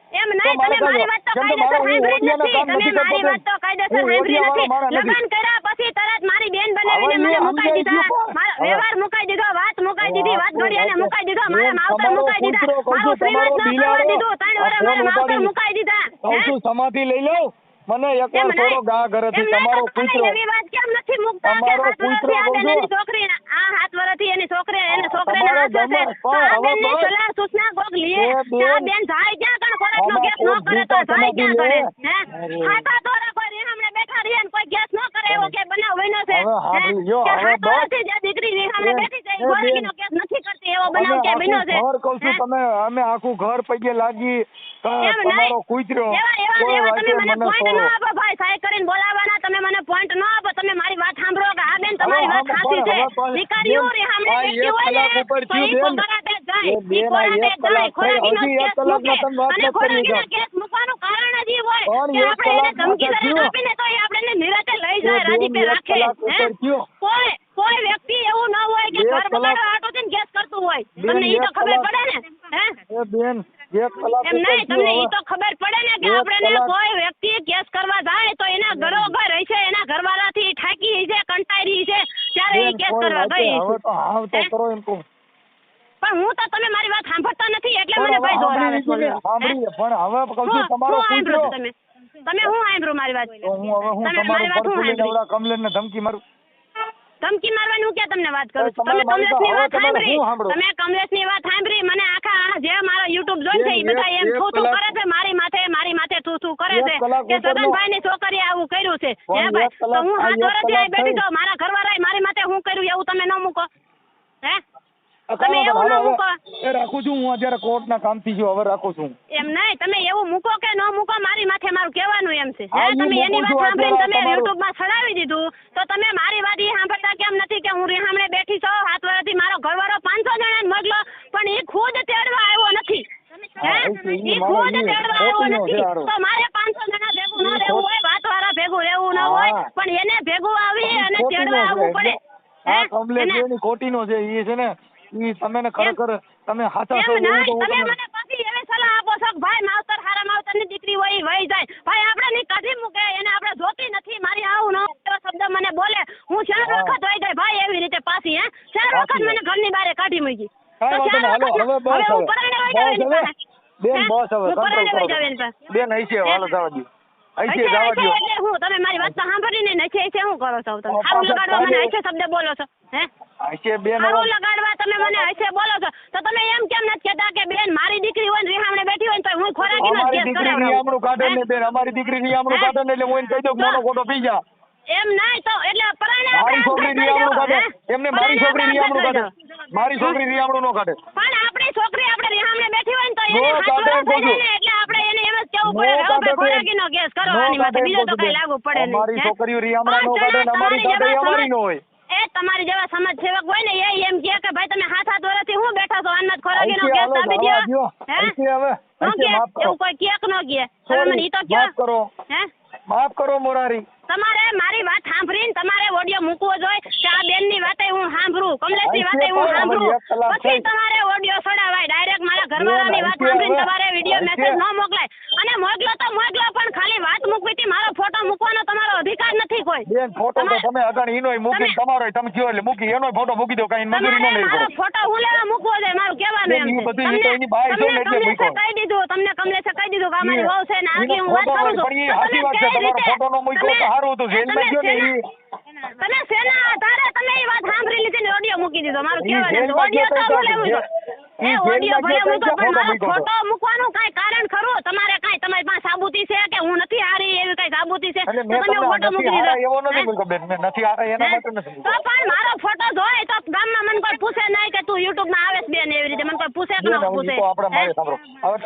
એમ તો નહીં, મારે તમે મારી વાત તો કેમ કે કાયદેસર મારે હું સાંભળી ઓડિયાના નથી. કામ તમે નથી મારી કરતો વાત તો કાયદેસર હું સાંભળી ઓડિયાવાળો નથી. માણસ નથી. લગ્ન કર્યા પછી તરત મારી બેન બનાવીને હવે મને ઈ મુકાઈ સમજાઈ દીધા. ગયું પણ. મારો હવે વ્યવહાર મુકાઈ દીધો, વાત મુકાઈ દીધી, વાત ઘડિયાને મુકાઈ દીધો, મારા બેન, માવતર તમારો મુકાઈ દીધા, કૂતરો કહું મારું છું, તમારો શ્રીમત ન કરવા બિલાડો દીધું, 3 આ વર્ષ ફોન મારા માવતર ઉપાડી મુકાઈ દીધા. કહું હે? છું સમાધિ લઈ લઉં મને એમ એકવાર નહીં, થોડો ગા ઘરેથી એમ નહીં, તમારો તો તમે કૂતરો એવી વાત કેમ નથી મૂકતા કે તમારો 7 કૂતરો વર્ષથી આ કહું બેન છું. એની છોકરી, આ 7 વર્ષથી એની છોકરી, એને છોકરીને તમારા હાથ હશે, ગામમાં તો પણ આ હવે બેનની બસ. સલાહ સૂચના કોક લીએ એ કે આ બેન, બેન જાય ક્યાં કણ ખોરાકનો આમાં ગેસ ન કોક કરે તો ભૂકા જાય ક્યાં કરે? સમાધિ હે? લે. હાથા તોરા કોઈ રીહામણે બેઠા રહીએ ને કોઈ ગેસ ન કરે એવો કે બનાવ બન્યો છે. હવે સાંભળી લ્યો, કે હવે 7 બસ. વર્ષથી જે દીકરી રીહામણે બેન, બેઠી છે એ એ ખોરાકીનો બેન. ગેસ નથી કરતી એવો અમે બનાવ કે બન્યો છે. આખું ઘર કહું છું હે? તમે અમે આખું ઘર પગે લાગી એમ તમારો નહીં. કૂતરો એવા કોઈ તમે વાતે મને મને પોઈન્ટ ન છોડો. આપો ભાઈ, સાહેબ કરીને બોલાવવાના, તમે મને પોઈન્ટ ન આપો, તમે મારી વાત સાંભળો કે આ બેન તમારી વાત સાચી છે. દીકરીઓ રીહામણે આ બેઠી એક હોય ને કલાક ઉપર તો ઈ થયું બેન. કોરાટે જાય, એ ઈ બેન, આ કોરાટે એક જાય, કલાક ખોરાકીનો થઈ, હજી કેસ એક કલાકમાં મૂકે. તમે વાત અને નથી કરી ખોરાકીના શકતા. કેસ મૂકવાનું કારણ જ ઈ હોય પણ કે એક આપણે એને કલાક ધમકી પાછળ દરેક થયું. આપીને તો ઈ આપણને નિરાતે લઈ જાય, એ બેન, રાજીપે એક રાખે. કલાક હે? ઉપર થયું. કોઈ વ્યક્તિ એવું ન હોય કે એક ઘર કલાક- બગાડવા હાટુ થઈને ગેસ કરતું હોય. બેન, તમને ઈ તો એક ખબર કલાક- પડે ને? હે? એ બેન એક કલાક એમ ઉપર નહીં, તમને થયું. ઈ તો ખબર પડે ને કે એક આપણે કલાક- કોઈ વ્યક્તિ કેસ કરવા જાય તો એના ઘરોઘર હશે, એના ઘરવાળાથી ઠાકી હશે, કંટાળી હશે, ત્યારે બેન, ઈ કેસ કોઈ કરવા વાતે ગઈ હવે હશે. તો હાવ તો હે? કરો એમ કહું. પણ હું તો તમે મારી વાત સાંભળતા નથી એટલે પણ મને હવે ભાઈ જોર આવે સાંભળી છે લીધી ને, સાંભળી પણ હવે કહું છું હું તમારો સાંભળો કૂતરો છો તમે હું સાંભળો મારી વાત? તો હું હવે હું તમે તમારું મારી વાત હું પરફુલી સાંભળી? નવડા કમલેશને ધમકી મારું. ધમકી મારવાની હું ક્યાં તમને વાત કરું છું? તમારે તમે મારી તો કમલેશની હવે વાત તમારે સાંભળી, હું સાંભળું? તમે કમલેશની વાત સાંભળી, મને આખા જે મારો YouTube જોઈ છે એ બેન, બધા એમ એક થૂ થૂ કલાક- કરે છે મારી માથે થૂ થૂ કરે એક છે કલાક કે ઉપરનો- સગનભાઈની છોકરીએ આવું કર્યું છે. પણ હે ભાઈ, એક કલાક- તો હું આ 7 એક વર્ષથી કલાક અહીં બેઠી થઈ. છું, મારા ઘરવાળાએ મારી માથે હું કર્યું એવું તમે ન મૂકો. હે? તમે કાંઈ એવું વાંધો ન નહીં, મૂકો. હવે એ રાખું છું હું અત્યારે કોર્ટના કામથી છું હવે રાખું છું. એમ નહીં, તમે એવું મૂકો કે ન મૂકો મારી માથે મારું કહેવાનું એમ છે. હા, હે? હું તમે એની મૂકું વાત છું. સાંભળીને અત્યારે તમે તમારું- યુટ્યુબમાં ચડાવી દીધું તો તમે મારી વાત ઈ સાંભળતા કેમ નથી કે હું રીહામણે બેઠી છું 7 વર્ષથી, મારો ઘરવાળો 500 જણાને મોકલો પણ એ ખુદ તેડવા આવ્યો નથી. હે? હા, એ ઈ મારો ખુદ ઈ તેડવા આવ્યો ખોટીનો છે નથી હારો. તો મારે 500 જણા ભેગું ન ઈ રહેવું ખોટ- હોય, વાતવાળા ભેગું રહેવું ન હા. હોય, પણ એને ભેગું આવી અને ખોટીનો તેડવા છે. આવવું પડે. આ હે? કમલેશ એને- એની ખોટીનો છે ઈ છે ને ઈ તમે ને ખરેખર તમે સાચા છો એમ એવું નહીં, તો હું તમે તમને મને પછી એવી સલાહ આપો છો કે ભાઈ માવતર હારા માવતરની દીકરી હોય ઈ વહી જાય. ભાઈ આપણે ની કાઢી મૂકે, એને આપણે જોતી નથી, મારી આવું ન એવો શબ્દ મને બોલે, હું 4 હા. વખત વહી ગઈ ભાઈ એવી રીતે પાછી. હે? 4 વખત સાચી મને ઘરની બહાર કાઢી મૂકી. કાંઈ તો વાંધો 4 નહીં, હાલો, વખત હવે બસ હું હવે. પરાણે વહી જાઉં એની બસ હવે. પાસે. બેન હે? બસ હવે હું કંટ્રોલ પરાણે કરો વહી જાઉં એની પાસે. બેન અહીં છે હાલો જવા દો અહીં છે હશે, જવા હશે દો એટલે હું તમે મારી વાત તો સાંભળીને નશે હશે શું કરો છો તમે? પાછા સારું લગાડવા મને કાઢો. હશે શબ્દ બોલો છો. હે? અહીં છે બેન સારું હવે. લગાડવા તમે મને હશે બોલો છો તો તમે એમ કેમ નથી કહેતા કે બેન મારી દીકરી હોય ને રીહામણે બેઠી હોય ને તો હું ખોરાકીનો અમારી કેસ દીકરી કરાવડાવું. નિયામણું કાઢે હે? ને બેન અમારી દીકરી નિયામણું હે? કાઢે ને એટલે હું એને કહી દઉં કે મોનો ખોટો પી જા એમ નહીં તો એટલે પરાણે મારી આપણે છોકરી આપઘાત કરી નિયામણું જાઓ. કાઢે હે? એમને મારી પરાણે છોકરી આપણે નિયામણું આપઘાત કાઢે કરી જાઓ. મારી છોકરી નિયામણું ન કાઢે પણ આપણી છોકરી આપણે રીહામણે બેઠી હોય ને તો એને નો હાથ કાઢે વરસ એમ થઈ કહું જાય ને એટલે આપણે એને એમ જ કહેવું નો પડે કે હવે કાઢે ભાઈ ખોરાકીનો કેસ કરો નો આની માથે, કાઢે બીજો તો એમ કઈ કહું લાગુ પડે નહીં. અમારી હે? છોકરીઓ રીહામણા નો પણ કાઢે ને અમારી તમારી સાથે જેવા અમારી નો સમાજ- હોય એ તમારી જેવા સમાજ સેવક હોય ને એ એમ કહે કે ભાઈ તમે 7 વર્ષથી હું બેઠા છો આનમાં ખોરાકીનો અહીંથી કેસ હાલો આપી જવા દ્યો. દ્યો હે? અહીંથી હવે નો અહીંથી કહે? માફ કરો એવું કોઈ કેક નો કહે. તમે મને ઈ તો કહો. માફ કરો હે? માફ કરો મોરારી તમારે મારી વાત સાંભળીને તમારે ઓડિયો મૂકવો જોઈએ કે આ બેનની વાતે હું સાંભળું, કમલેશની અહીંથી વાતે હું પણ સાંભળું, એક કલાક પછી થઈ. તમારે ઓડિયો ચડાવાય. ડાયરેક્ટ મારા ઘરવાળાની વાત અહીંથી સાંભળીને હવે- તમારે વિડીયો અહીંથી- મેસેજ ન મોકલાય. અને મોકલો તો મોકલો પણ ખાલી વાત મૂકવી હતી, મારો ફોટો મૂકવાનો તમારો અધિકાર નથી કોઈ. બેન ફોટો તો તમારે- તમે અગાણ ઈનોય મૂકી તમે- તમારો તમે કયો એટલે મૂકી એનો ફોટો મૂકી દો કઈ મંજૂરી ન તમારે લઈ મારો કરો ફોટો હું લેવા મૂકવો છે મારું કહેવાનું બેન, એમ ઈ છે. બધું ઈ તો એની બાઈ છે ને એટલે કમલેશે મૂકો. કહી દીધું, તમને કમલેશે કહી દીધું કે અમારી વહુ છે ને ઈનો આગી હું વાત ફોટો કરું છું. પણ ઈ તો સાચી તમે વાત છે કઈ તમારો રીતે- ફોટો નો મૂક્યો તો તમે- સારું હતું જેલમાં ગયો ને ઈ તમે શેના આધારે તમે એ વાત સાંભળી લીધી ને ઓડિયો મૂકી દીધો? મારું ઈ કહેવાનું છે. જેલમાં ઓડિયો તો ગયો હું લેવું છું. ઈ એ ઓડિયો ભલે જેલમાં મૂકો ગયો પણ મારો ફોટો મૂક્યો ફોટો મૂકવાનું કાંઈ કારણ ખરું? તમારે કાંઈ તમારી પાસે સાબુતી છે કે હું નથી હારી એવી કાંઈ સાબુતી છે એટલે તો મેં તમે તમને ફોટો નથી મૂકી હારા દીધો? એવો નથી હે? મૂક્યો બેન મેં નથી હારા એના હે? માટે નથી તો મૂક્યો પણ મારો ફોટો જોઈ તો ગામમાં મને કોઈ પૂછે નહીં કે તું યુટ્યુબમાં આવે છે બેન એવી રીતે મને કોઈ પૂછે કે બેન ન હવે ઈ પૂછે? તો આપણે હે? મારે સાંભળો હવે